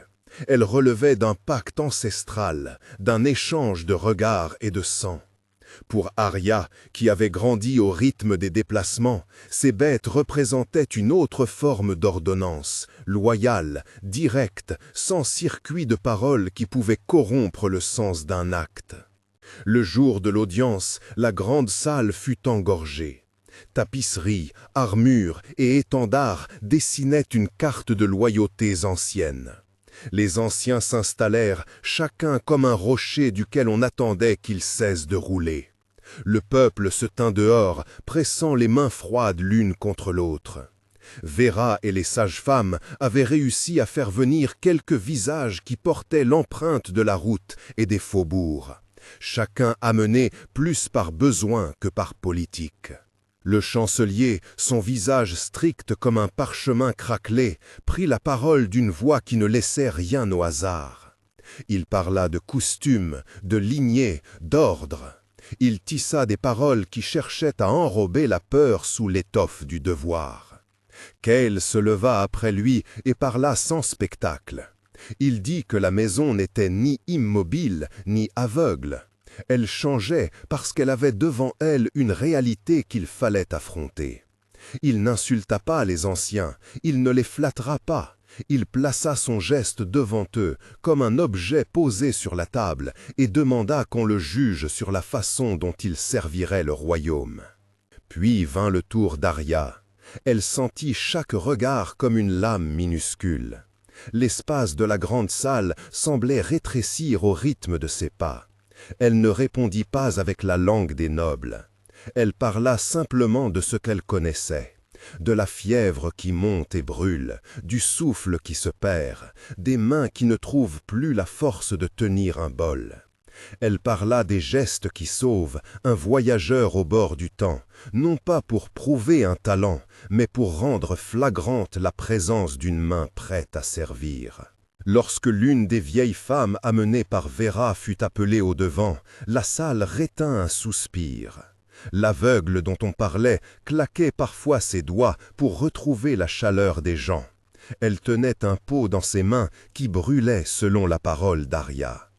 Elle relevait d'un pacte ancestral, d'un échange de regards et de sang. Pour Arya, qui avait grandi au rythme des déplacements, ces bêtes représentaient une autre forme d'ordonnance, loyale, directe, sans circuit de parole qui pouvait corrompre le sens d'un acte. Le jour de l'audience, la grande salle fut engorgée. Tapisseries, armures et étendards dessinaient une carte de loyautés anciennes. Les anciens s'installèrent, chacun comme un rocher duquel on attendait qu'il cesse de rouler. Le peuple se tint dehors, pressant les mains froides l'une contre l'autre. Vera et les sages-femmes avaient réussi à faire venir quelques visages qui portaient l'empreinte de la route et des faubourgs. Chacun amené plus par besoin que par politique. Le chancelier, son visage strict comme un parchemin craquelé, prit la parole d'une voix qui ne laissait rien au hasard. Il parla de coutume, de lignée, d'ordre. Il tissa des paroles qui cherchaient à enrober la peur sous l'étoffe du devoir. Kael se leva après lui et parla sans spectacle. Il dit que la maison n'était ni immobile ni aveugle. Elle changeait parce qu'elle avait devant elle une réalité qu'il fallait affronter. Il n'insulta pas les anciens, il ne les flattera pas. Il plaça son geste devant eux comme un objet posé sur la table et demanda qu'on le juge sur la façon dont il servirait le royaume. Puis vint le tour d'Arya. Elle sentit chaque regard comme une lame minuscule. L'espace de la grande salle semblait rétrécir au rythme de ses pas. Elle ne répondit pas avec la langue des nobles. Elle parla simplement de ce qu'elle connaissait, de la fièvre qui monte et brûle, du souffle qui se perd, des mains qui ne trouvent plus la force de tenir un bol. Elle parla des gestes qui sauvent un voyageur au bord du temps, non pas pour prouver un talent, mais pour rendre flagrante la présence d'une main prête à servir. Lorsque l'une des vieilles femmes amenées par Vera fut appelée au devant, la salle retint un soupir. L'aveugle dont on parlait claquait parfois ses doigts pour retrouver la chaleur des gens. Elle tenait un pot dans ses mains qui brûlait selon la parole d'Arya.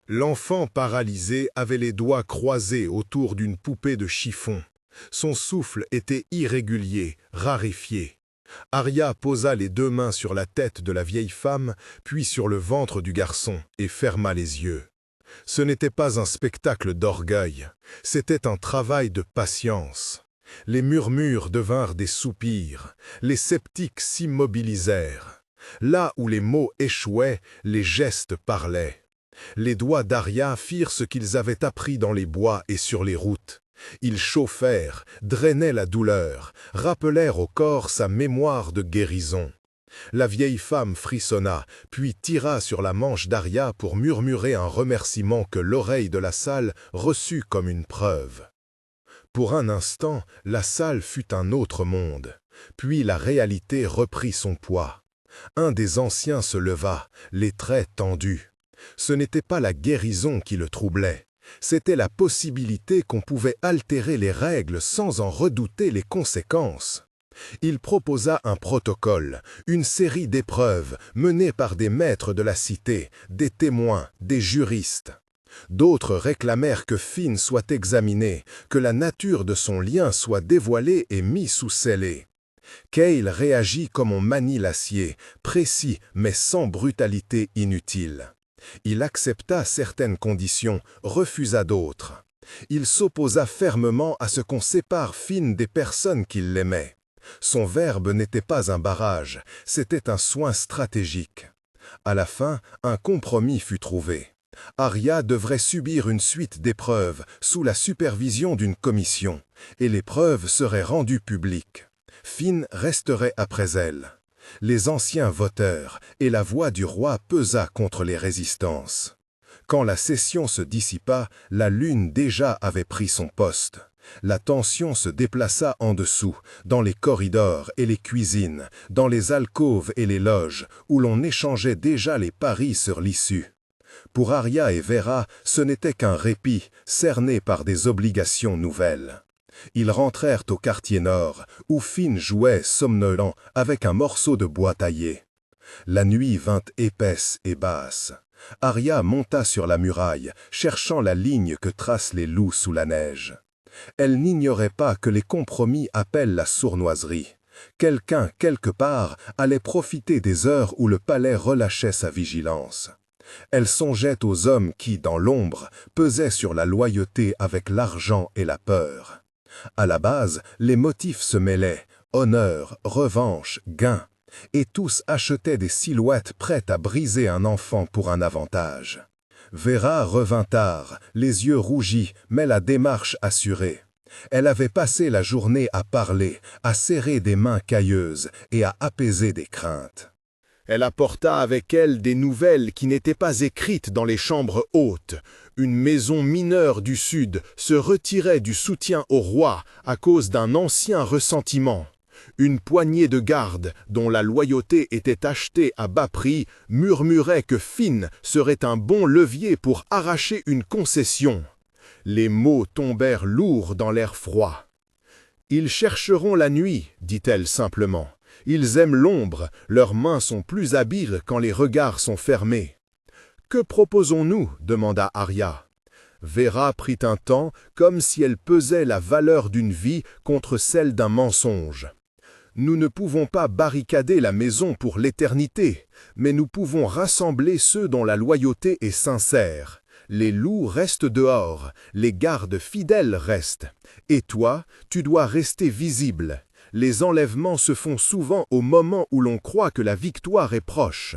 L'enfant paralysé avait les doigts croisés autour d'une poupée de chiffon. Son souffle était irrégulier, raréfié. Arya posa les deux mains sur la tête de la vieille femme, puis sur le ventre du garçon, et ferma les yeux. Ce n'était pas un spectacle d'orgueil, c'était un travail de patience. Les murmures devinrent des soupirs, les sceptiques s'immobilisèrent. Là où les mots échouaient, les gestes parlaient. Les doigts d'Arya firent ce qu'ils avaient appris dans les bois et sur les routes. Ils chauffèrent, drainaient la douleur, rappelèrent au corps sa mémoire de guérison. La vieille femme frissonna, puis tira sur la manche d'Arya pour murmurer un remerciement que l'oreille de la salle reçut comme une preuve. Pour un instant, la salle fut un autre monde, puis la réalité reprit son poids. Un des anciens se leva, les traits tendus. Ce n'était pas la guérison qui le troublait. C'était la possibilité qu'on pouvait altérer les règles sans en redouter les conséquences. Il proposa un protocole, une série d'épreuves menées par des maîtres de la cité, des témoins, des juristes. D'autres réclamèrent que Finn soit examiné, que la nature de son lien soit dévoilée et mis sous scellé. Kael réagit comme on manie l'acier, précis mais sans brutalité inutile. Il accepta certaines conditions, refusa d'autres. Il s'opposa fermement à ce qu'on sépare Finn des personnes qui l'aimaient. Son verbe n'était pas un barrage, c'était un soin stratégique. À la fin, un compromis fut trouvé. Arya devrait subir une suite d'épreuves sous la supervision d'une commission, et l'épreuve serait rendue publique. Finn resterait après elle. Les anciens votèrent, et la voix du roi pesa contre les résistances. Quand la session se dissipa, la lune déjà avait pris son poste. La tension se déplaça en dessous, dans les corridors et les cuisines, dans les alcôves et les loges, où l'on échangeait déjà les paris sur l'issue. Pour Arya et Vera, ce n'était qu'un répit, cerné par des obligations nouvelles. Ils rentrèrent au quartier nord, où Finn jouait somnolent avec un morceau de bois taillé. La nuit vint épaisse et basse. Arya monta sur la muraille, cherchant la ligne que tracent les loups sous la neige. Elle n'ignorait pas que les compromis appellent la sournoiserie. Quelqu'un, quelque part, allait profiter des heures où le palais relâchait sa vigilance. Elle songeait aux hommes qui, dans l'ombre, pesaient sur la loyauté avec l'argent et la peur. À la base, les motifs se mêlaient, honneur, revanche, gain, et tous achetaient des silhouettes prêtes à briser un enfant pour un avantage. Vera revint tard, les yeux rougis, mais la démarche assurée. Elle avait passé la journée à parler, à serrer des mains cailleuses et à apaiser des craintes. Elle apporta avec elle des nouvelles qui n'étaient pas écrites dans les chambres hautes. Une maison mineure du Sud se retirait du soutien au roi à cause d'un ancien ressentiment. Une poignée de gardes, dont la loyauté était achetée à bas prix, murmurait que Finn serait un bon levier pour arracher une concession. Les mots tombèrent lourds dans l'air froid. « Ils chercheront la nuit, dit-elle simplement. Ils aiment l'ombre, leurs mains sont plus habiles quand les regards sont fermés. »« Que proposons-nous » demanda Arya. Vera prit un temps, comme si elle pesait la valeur d'une vie contre celle d'un mensonge. « Nous ne pouvons pas barricader la maison pour l'éternité, mais nous pouvons rassembler ceux dont la loyauté est sincère. Les loups restent dehors, les gardes fidèles restent. Et toi, tu dois rester visible. Les enlèvements se font souvent au moment où l'on croit que la victoire est proche. »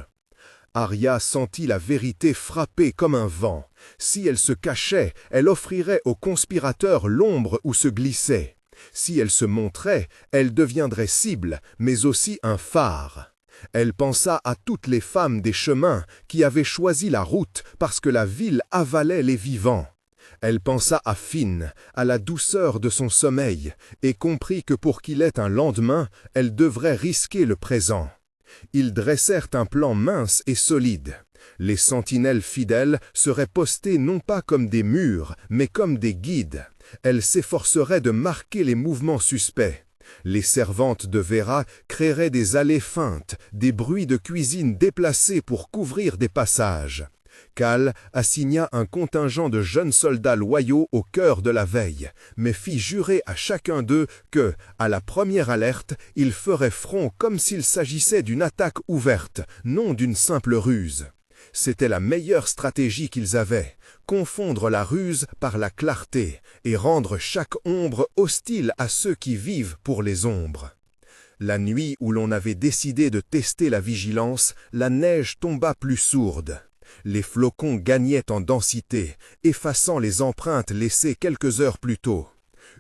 Arya sentit la vérité frapper comme un vent. Si elle se cachait, elle offrirait aux conspirateurs l'ombre où se glissait. Si elle se montrait, elle deviendrait cible, mais aussi un phare. Elle pensa à toutes les femmes des chemins qui avaient choisi la route parce que la ville avalait les vivants. Elle pensa à Finn, à la douceur de son sommeil, et comprit que pour qu'il ait un lendemain, elle devrait risquer le présent. Ils dressèrent un plan mince et solide. Les sentinelles fidèles seraient postées non pas comme des murs, mais comme des guides. Elles s'efforceraient de marquer les mouvements suspects. Les servantes de Vera créeraient des allées feintes, des bruits de cuisine déplacés pour couvrir des passages. Khal assigna un contingent de jeunes soldats loyaux au cœur de la veille, mais fit jurer à chacun d'eux que, à la première alerte, ils feraient front comme s'il s'agissait d'une attaque ouverte, non d'une simple ruse. C'était la meilleure stratégie qu'ils avaient, confondre la ruse par la clarté et rendre chaque ombre hostile à ceux qui vivent pour les ombres. La nuit où l'on avait décidé de tester la vigilance, la neige tomba plus sourde. Les flocons gagnaient en densité, effaçant les empreintes laissées quelques heures plus tôt.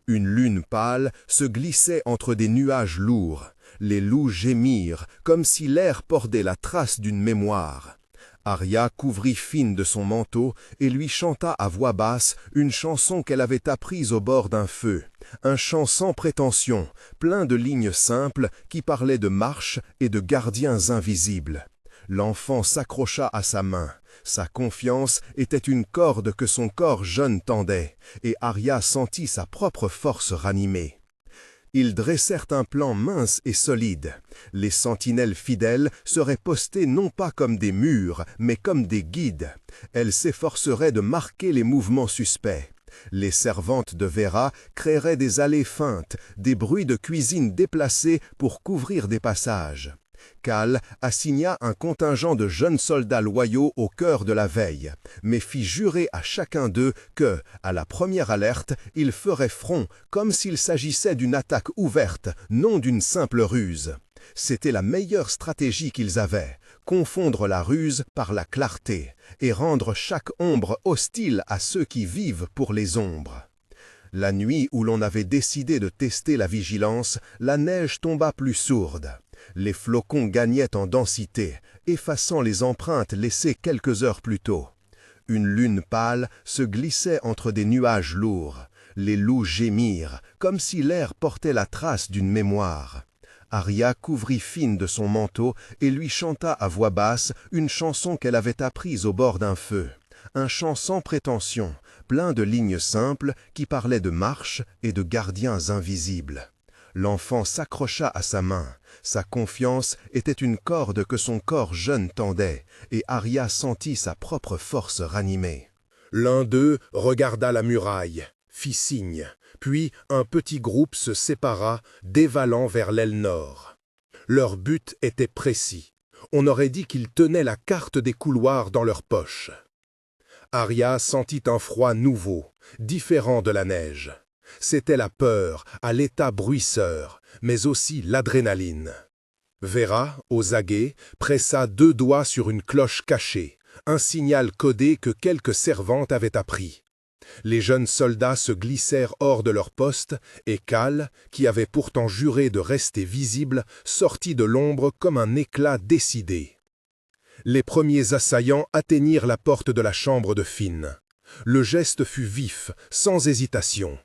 Une lune pâle se glissait entre des nuages lourds. Les loups gémirent, comme si l'air portait la trace d'une mémoire. Arya couvrit Finn de son manteau et lui chanta à voix basse une chanson qu'elle avait apprise au bord d'un feu. Un chant sans prétention, plein de lignes simples qui parlaient de marche et de gardiens invisibles. L'enfant s'accrocha à sa main. Sa confiance était une corde que son corps jeune tendait, et Arya sentit sa propre force ranimée. Ils dressèrent un plan mince et solide. Les sentinelles fidèles seraient postées non pas comme des murs, mais comme des guides. Elles s'efforceraient de marquer les mouvements suspects. Les servantes de Vera créeraient des allées feintes, des bruits de cuisine déplacés pour couvrir des passages. Khal assigna un contingent de jeunes soldats loyaux au cœur de la veille, mais fit jurer à chacun d'eux que, à la première alerte, ils feraient front comme s'il s'agissait d'une attaque ouverte, non d'une simple ruse. C'était la meilleure stratégie qu'ils avaient, confondre la ruse par la clarté, et rendre chaque ombre hostile à ceux qui vivent pour les ombres. La nuit où l'on avait décidé de tester la vigilance, la neige tomba plus sourde. Les flocons gagnaient en densité, effaçant les empreintes laissées quelques heures plus tôt. Une lune pâle se glissait entre des nuages lourds. Les loups gémirent, comme si l'air portait la trace d'une mémoire. Arya couvrit Finn de son manteau et lui chanta à voix basse une chanson qu'elle avait apprise au bord d'un feu. Un chant sans prétention, plein de lignes simples qui parlaient de marche et de gardiens invisibles. L'enfant s'accrocha à sa main. Sa confiance était une corde que son corps jeune tendait, et Arya sentit sa propre force ranimée. L'un d'eux regarda la muraille, fit signe, puis un petit groupe se sépara, dévalant vers l'aile nord. Leur but était précis. On aurait dit qu'ils tenaient la carte des couloirs dans leur poche. Arya sentit un froid nouveau, différent de la neige. C'était la peur, à l'état bruisseur, mais aussi l'adrénaline. Vera, aux aguets, pressa 2 doigts sur une cloche cachée, un signal codé que quelques servantes avaient appris. Les jeunes soldats se glissèrent hors de leur poste, et Khal, qui avait pourtant juré de rester visible, sortit de l'ombre comme un éclat décidé. Les premiers assaillants atteignirent la porte de la chambre de Finn. Le geste fut vif, sans hésitation.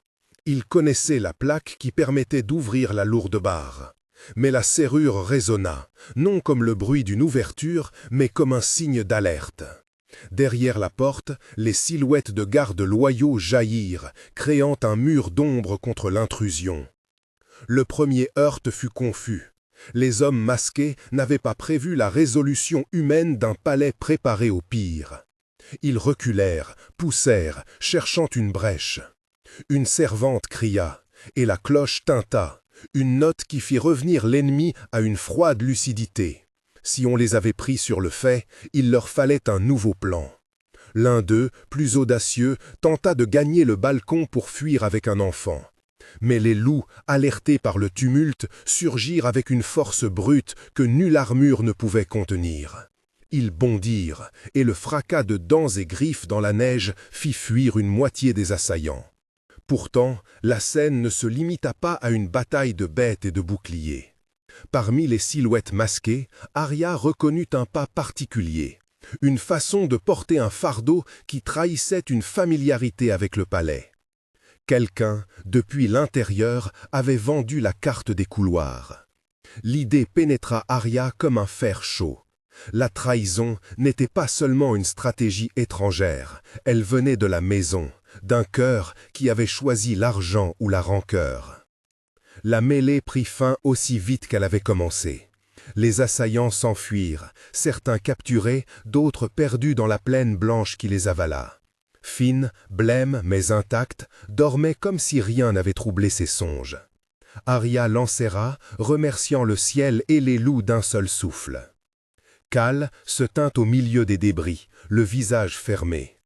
Ils connaissaient la plaque qui permettait d'ouvrir la lourde barre. Mais la serrure résonna, non comme le bruit d'une ouverture, mais comme un signe d'alerte. Derrière la porte, les silhouettes de gardes loyaux jaillirent, créant un mur d'ombre contre l'intrusion. Le premier heurt fut confus. Les hommes masqués n'avaient pas prévu la résolution humaine d'un palais préparé au pire. Ils reculèrent, poussèrent, cherchant une brèche. Une servante cria, et la cloche tinta, une note qui fit revenir l'ennemi à une froide lucidité. Si on les avait pris sur le fait, il leur fallait un nouveau plan. L'un d'eux, plus audacieux, tenta de gagner le balcon pour fuir avec un enfant. Mais les loups, alertés par le tumulte, surgirent avec une force brute que nulle armure ne pouvait contenir. Ils bondirent, et le fracas de dents et griffes dans la neige fit fuir une moitié des assaillants. Pourtant, la scène ne se limita pas à une bataille de bêtes et de boucliers. Parmi les silhouettes masquées, Arya reconnut un pas particulier, une façon de porter un fardeau qui trahissait une familiarité avec le palais. Quelqu'un, depuis l'intérieur, avait vendu la carte des couloirs. L'idée pénétra Arya comme un fer chaud. La trahison n'était pas seulement une stratégie étrangère, elle venait de la maison, d'un cœur qui avait choisi l'argent ou la rancœur. La mêlée prit fin aussi vite qu'elle avait commencé. Les assaillants s'enfuirent, certains capturés, d'autres perdus dans la plaine blanche qui les avala. Finn, blême mais intact, dormait comme si rien n'avait troublé ses songes. Arya l'enserra, remerciant le ciel et les loups d'un seul souffle. Khal se tint au milieu des débris, le visage fermé.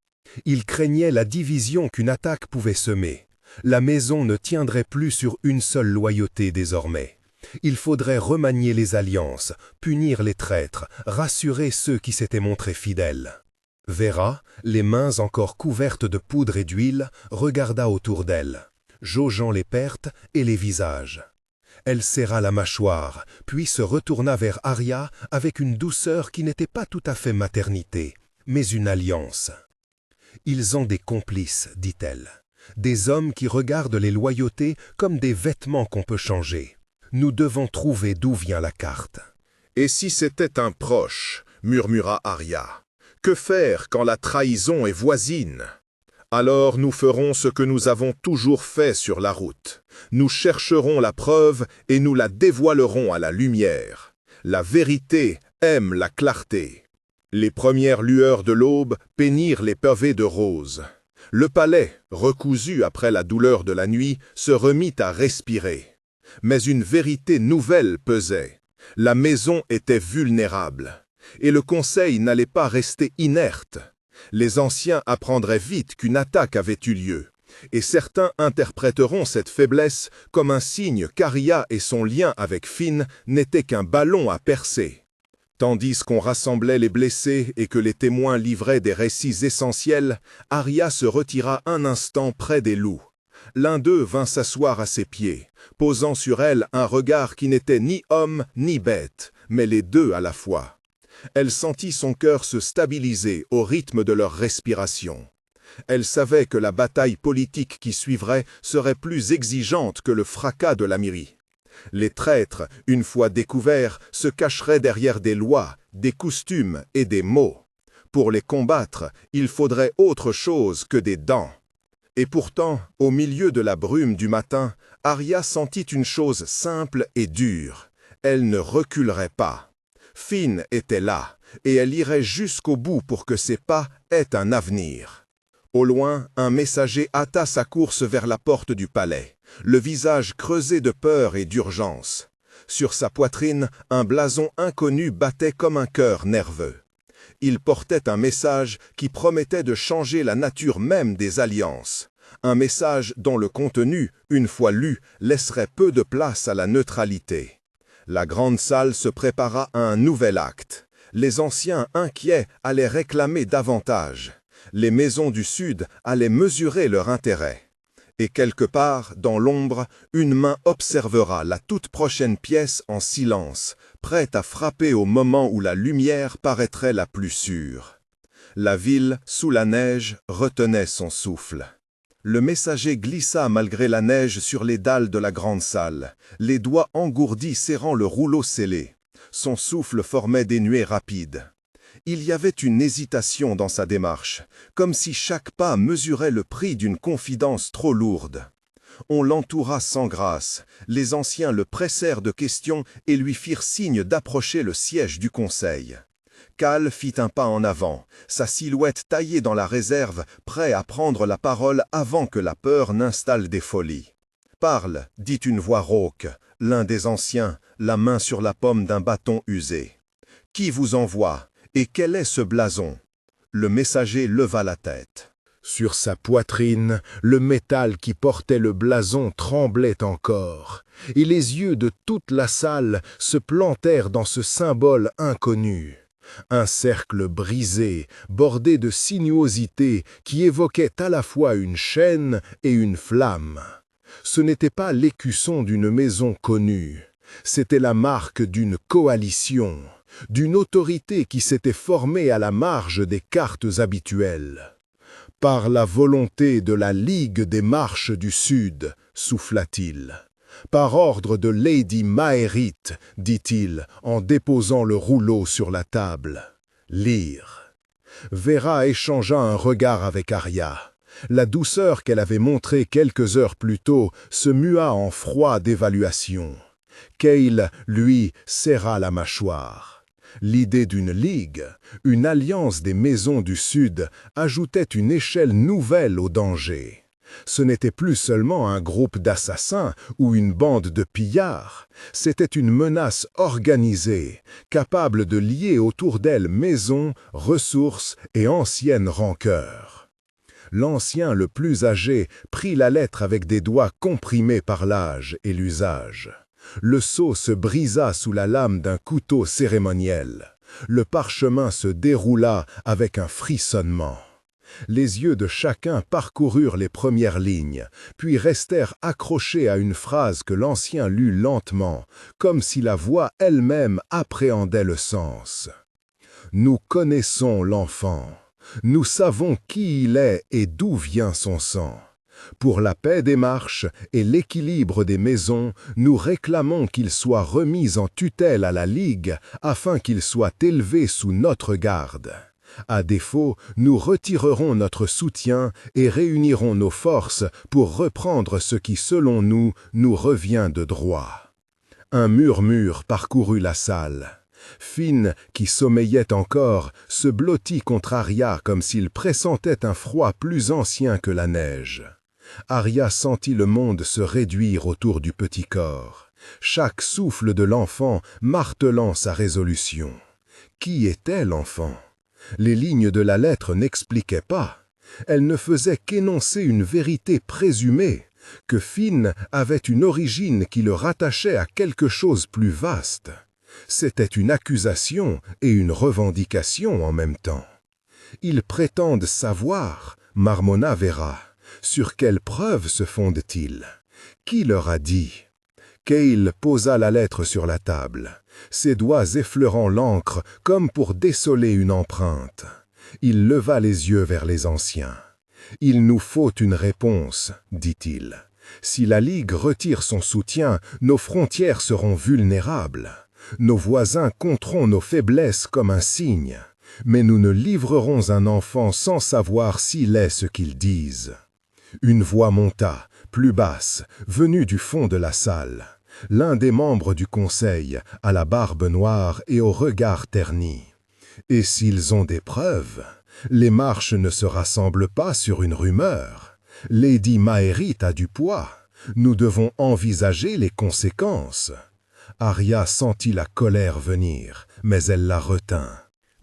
Il craignait la division qu'une attaque pouvait semer. La maison ne tiendrait plus sur une seule loyauté désormais. Il faudrait remanier les alliances, punir les traîtres, rassurer ceux qui s'étaient montrés fidèles. Vera, les mains encore couvertes de poudre et d'huile, regarda autour d'elle, jaugeant les pertes et les visages. Elle serra la mâchoire, puis se retourna vers Arya avec une douceur qui n'était pas tout à fait maternité, mais une alliance. « Ils ont des complices, dit-elle, des hommes qui regardent les loyautés comme des vêtements qu'on peut changer. Nous devons trouver d'où vient la carte. » « Et si c'était un proche ?» murmura Arya. « Que faire quand la trahison est voisine ? Alors nous ferons ce que nous avons toujours fait sur la route. Nous chercherons la preuve et nous la dévoilerons à la lumière. La vérité aime la clarté. » Les premières lueurs de l'aube peignirent les pavés de rose. Le palais, recousu après la douleur de la nuit, se remit à respirer. Mais une vérité nouvelle pesait. La maison était vulnérable. Et le conseil n'allait pas rester inerte. Les anciens apprendraient vite qu'une attaque avait eu lieu, et certains interpréteront cette faiblesse comme un signe qu'Arya et son lien avec Finn n'étaient qu'un ballon à percer. Tandis qu'on rassemblait les blessés et que les témoins livraient des récits essentiels, Arya se retira un instant près des loups. L'un d'eux vint s'asseoir à ses pieds, posant sur elle un regard qui n'était ni homme ni bête, mais les deux à la fois. Elle sentit son cœur se stabiliser au rythme de leur respiration. Elle savait que la bataille politique qui suivrait serait plus exigeante que le fracas de la mairie. Les traîtres, une fois découverts, se cacheraient derrière des lois, des costumes et des mots. Pour les combattre, il faudrait autre chose que des dents. Et pourtant, au milieu de la brume du matin, Arya sentit une chose simple et dure. Elle ne reculerait pas. Finn était là, et elle irait jusqu'au bout pour que ses pas aient un avenir. Au loin, un messager hâta sa course vers la porte du palais, le visage creusé de peur et d'urgence. Sur sa poitrine, un blason inconnu battait comme un cœur nerveux. Il portait un message qui promettait de changer la nature même des alliances. Un message dont le contenu, une fois lu, laisserait peu de place à la neutralité. La grande salle se prépara à un nouvel acte. Les anciens, inquiets, allaient réclamer davantage. Les maisons du Sud allaient mesurer leur intérêt. Et quelque part, dans l'ombre, une main observera la toute prochaine pièce en silence, prête à frapper au moment où la lumière paraîtrait la plus sûre. La ville, sous la neige, retenait son souffle. Le messager glissa malgré la neige sur les dalles de la grande salle, les doigts engourdis serrant le rouleau scellé. Son souffle formait des nuées rapides. Il y avait une hésitation dans sa démarche, comme si chaque pas mesurait le prix d'une confidence trop lourde. On l'entoura sans grâce, les anciens le pressèrent de questions et lui firent signe d'approcher le siège du conseil. Khal fit un pas en avant, sa silhouette taillée dans la réserve, prêt à prendre la parole avant que la peur n'installe des folies. « Parle » dit une voix rauque, l'un des anciens, la main sur la pomme d'un bâton usé. « Qui vous envoie ? Et quel est ce blason ?» Le messager leva la tête. Sur sa poitrine, le métal qui portait le blason tremblait encore, et les yeux de toute la salle se plantèrent dans ce symbole inconnu. Un cercle brisé, bordé de sinuosités qui évoquait à la fois une chaîne et une flamme. Ce n'était pas l'écusson d'une maison connue, c'était la marque d'une coalition, d'une autorité qui s'était formée à la marge des cartes habituelles. Par la volonté de la Ligue des Marches du Sud, souffla-t-il. Par ordre de Lady Maérite, dit-il, en déposant le rouleau sur la table. Lire. Vera échangea un regard avec Arya. La douceur qu'elle avait montrée quelques heures plus tôt se mua en froid d'évaluation. Kael, lui, serra la mâchoire. L'idée d'une ligue, une alliance des maisons du Sud, ajoutait une échelle nouvelle au danger. Ce n'était plus seulement un groupe d'assassins ou une bande de pillards, c'était une menace organisée, capable de lier autour d'elle maisons, ressources et anciennes rancœurs. L'ancien le plus âgé prit la lettre avec des doigts comprimés par l'âge et l'usage. Le sceau se brisa sous la lame d'un couteau cérémoniel. Le parchemin se déroula avec un frissonnement. Les yeux de chacun parcoururent les premières lignes, puis restèrent accrochés à une phrase que l'ancien lut lentement, comme si la voix elle-même appréhendait le sens. « Nous connaissons l'enfant. Nous savons qui il est et d'où vient son sang. Pour la paix des marches et l'équilibre des maisons, nous réclamons qu'il soit remis en tutelle à la Ligue afin qu'il soit élevé sous notre garde. À défaut, nous retirerons notre soutien et réunirons nos forces pour reprendre ce qui, selon nous, nous revient de droit. » Un murmure parcourut la salle. Finn, qui sommeillait encore, se blottit contre Arya comme s'il pressentait un froid plus ancien que la neige. Arya sentit le monde se réduire autour du petit corps, chaque souffle de l'enfant martelant sa résolution. Qui était l'enfant ? Les lignes de la lettre n'expliquaient pas. Elles ne faisaient qu'énoncer une vérité présumée, que Finn avait une origine qui le rattachait à quelque chose plus vaste. C'était une accusation et une revendication en même temps. « Ils prétendent savoir », marmonna Vera. « Sur quelles preuves se fondent-ils ? Qui leur a dit ?» Kael posa la lettre sur la table, ses doigts effleurant l'encre comme pour déceler une empreinte. Il leva les yeux vers les anciens. « Il nous faut une réponse, dit-il. Si la Ligue retire son soutien, nos frontières seront vulnérables. Nos voisins compteront nos faiblesses comme un signe. Mais nous ne livrerons un enfant sans savoir s'il est ce qu'ils disent. » Une voix monta, plus basse, venue du fond de la salle. L'un des membres du conseil, à la barbe noire et au regard terni. « Et s'ils ont des preuves, les marches ne se rassemblent pas sur une rumeur. Lady Maërit a du poids. Nous devons envisager les conséquences. » Arya sentit la colère venir, mais elle la retint.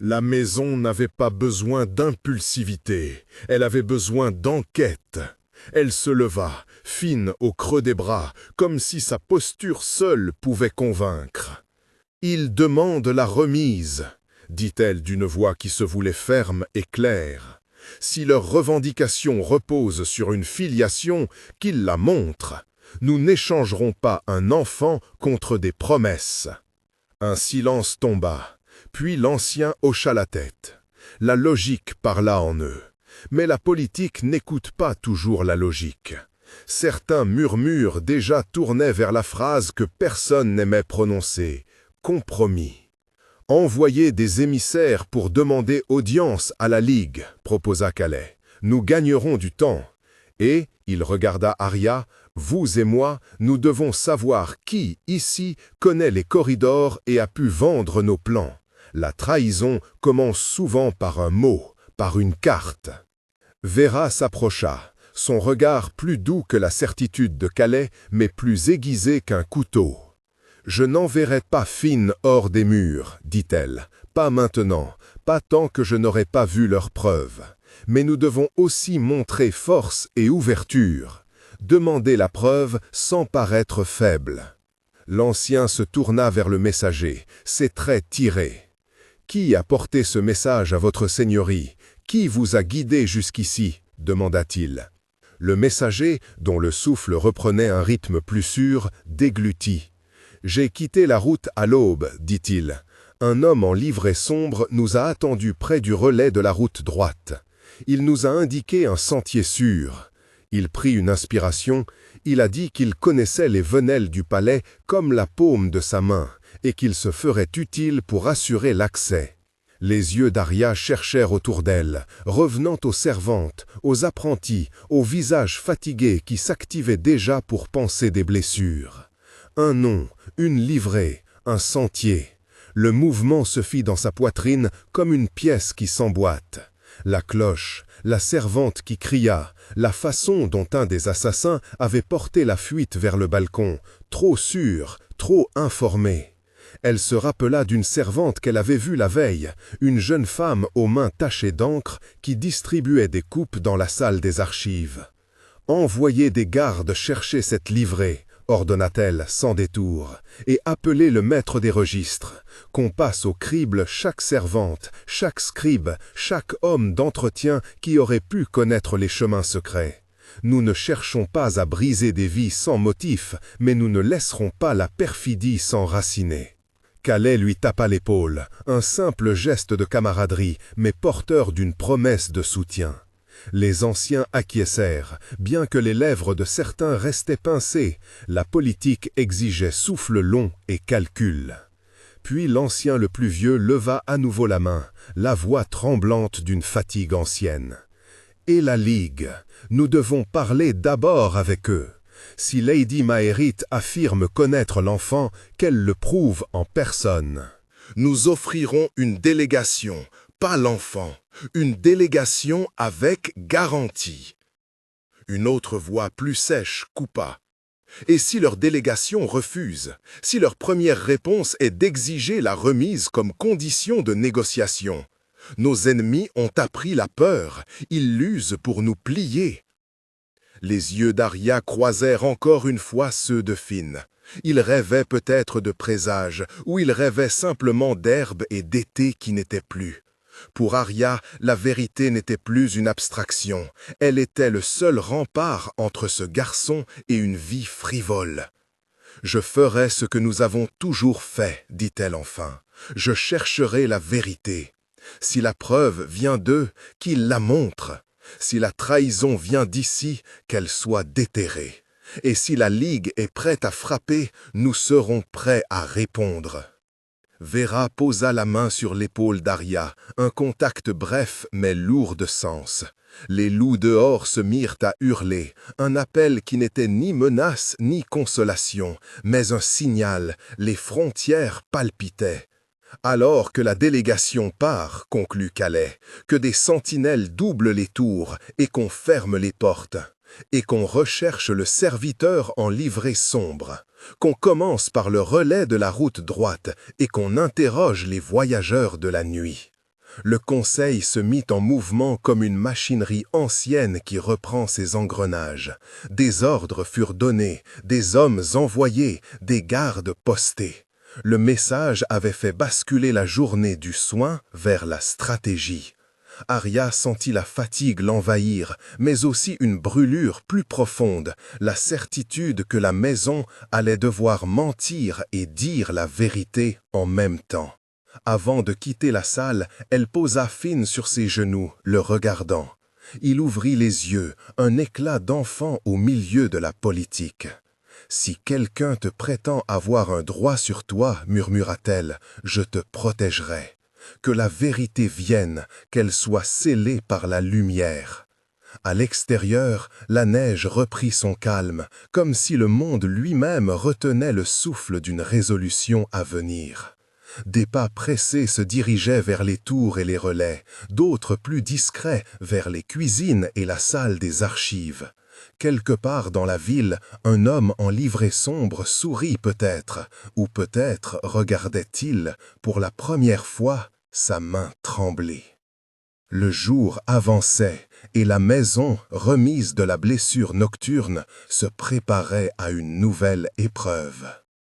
La maison n'avait pas besoin d'impulsivité, elle avait besoin d'enquête. Elle se leva, fine au creux des bras, comme si sa posture seule pouvait convaincre. « Ils demandent la remise », dit-elle d'une voix qui se voulait ferme et claire. « Si leur revendication repose sur une filiation, qu'ils la montrent. Nous n'échangerons pas un enfant contre des promesses. » Un silence tomba, puis l'ancien hocha la tête. La logique parla en eux. Mais la politique n'écoute pas toujours la logique. Certains murmures déjà tournaient vers la phrase que personne n'aimait prononcer, « compromis ». « Envoyez des émissaires pour demander audience à la Ligue », proposa Calais. « Nous gagnerons du temps. Et, il regarda Arya, « vous et moi, nous devons savoir qui, ici, connaît les corridors et a pu vendre nos plans. La trahison commence souvent par un mot, par une carte. » Vera s'approcha, son regard plus doux que la certitude de Calais, mais plus aiguisé qu'un couteau. « Je n'enverrai pas Finn hors des murs, dit-elle, pas maintenant, pas tant que je n'aurai pas vu leurs preuves. Mais nous devons aussi montrer force et ouverture, demander la preuve sans paraître faible. » L'ancien se tourna vers le messager, ses traits tirés. « Qui a porté ce message à votre seigneurie? Qui vous a guidé jusqu'ici ?» demanda-t-il. Le messager, dont le souffle reprenait un rythme plus sûr, déglutit. « J'ai quitté la route à l'aube, dit-il. Un homme en livrée sombre nous a attendus près du relais de la route droite. Il nous a indiqué un sentier sûr. Il prit une inspiration, il a dit qu'il connaissait les venelles du palais comme la paume de sa main, et qu'il se ferait utile pour assurer l'accès. » Les yeux d'Arya cherchèrent autour d'elle, revenant aux servantes, aux apprentis, aux visages fatigués qui s'activaient déjà pour panser des blessures. Un nom, une livrée, un sentier. Le mouvement se fit dans sa poitrine comme une pièce qui s'emboîte. La cloche, la servante qui cria, la façon dont un des assassins avait porté la fuite vers le balcon, trop sûr, trop informé. Elle se rappela d'une servante qu'elle avait vue la veille, une jeune femme aux mains tachées d'encre qui distribuait des coupes dans la salle des archives. « Envoyez des gardes chercher cette livrée », ordonna-t-elle sans détour, « et appelez le maître des registres, qu'on passe au crible chaque servante, chaque scribe, chaque homme d'entretien qui aurait pu connaître les chemins secrets. Nous ne cherchons pas à briser des vies sans motif, mais nous ne laisserons pas la perfidie s'enraciner. » Calais lui tapa l'épaule, un simple geste de camaraderie, mais porteur d'une promesse de soutien. Les anciens acquiescèrent, bien que les lèvres de certains restaient pincées. La politique exigeait souffle long et calcul. Puis l'ancien le plus vieux leva à nouveau la main, la voix tremblante d'une fatigue ancienne. « Et la Ligue, nous devons parler d'abord avec eux. Si Lady Maërit affirme connaître l'enfant, qu'elle le prouve en personne. Nous offrirons une délégation, pas l'enfant, une délégation avec garantie. » Une autre voix plus sèche coupa. « Et si leur délégation refuse, si leur première réponse est d'exiger la remise comme condition de négociation? Nos ennemis ont appris la peur, ils l'usent pour nous plier. » Les yeux d'Arya croisèrent encore une fois ceux de Finn. Il rêvait peut-être de présages, ou il rêvait simplement d'herbe et d'été qui n'étaient plus. Pour Arya, la vérité n'était plus une abstraction. Elle était le seul rempart entre ce garçon et une vie frivole. « Je ferai ce que nous avons toujours fait, dit-elle enfin. Je chercherai la vérité. Si la preuve vient d'eux, qu'ils la montrent. Si la trahison vient d'ici, qu'elle soit déterrée. Et si la Ligue est prête à frapper, nous serons prêts à répondre. Vera posa la main sur l'épaule d'Arya, un contact bref mais lourd de sens. Les loups dehors se mirent à hurler, un appel qui n'était ni menace ni consolation, mais un signal, les frontières palpitaient. Alors que la délégation part, conclut Calais, que des sentinelles doublent les tours et qu'on ferme les portes, et qu'on recherche le serviteur en livrée sombre, qu'on commence par le relais de la route droite et qu'on interroge les voyageurs de la nuit. Le conseil se mit en mouvement comme une machinerie ancienne qui reprend ses engrenages. Des ordres furent donnés, des hommes envoyés, des gardes postés. Le message avait fait basculer la journée du soin vers la stratégie. Arya sentit la fatigue l'envahir, mais aussi une brûlure plus profonde, la certitude que la maison allait devoir mentir et dire la vérité en même temps. Avant de quitter la salle, elle posa Finn sur ses genoux, le regardant. Il ouvrit les yeux, un éclat d'enfant au milieu de la politique. « Si quelqu'un te prétend avoir un droit sur toi, murmura-t-elle, je te protégerai. Que la vérité vienne, qu'elle soit scellée par la lumière. » À l'extérieur, la neige reprit son calme, comme si le monde lui-même retenait le souffle d'une résolution à venir. Des pas pressés se dirigeaient vers les tours et les relais, d'autres plus discrets vers les cuisines et la salle des archives. Quelque part dans la ville, un homme en livrée sombre sourit peut-être, ou peut-être regardait-il, pour la première fois, sa main trembler. Le jour avançait, et la maison, remise de la blessure nocturne, se préparait à une nouvelle épreuve.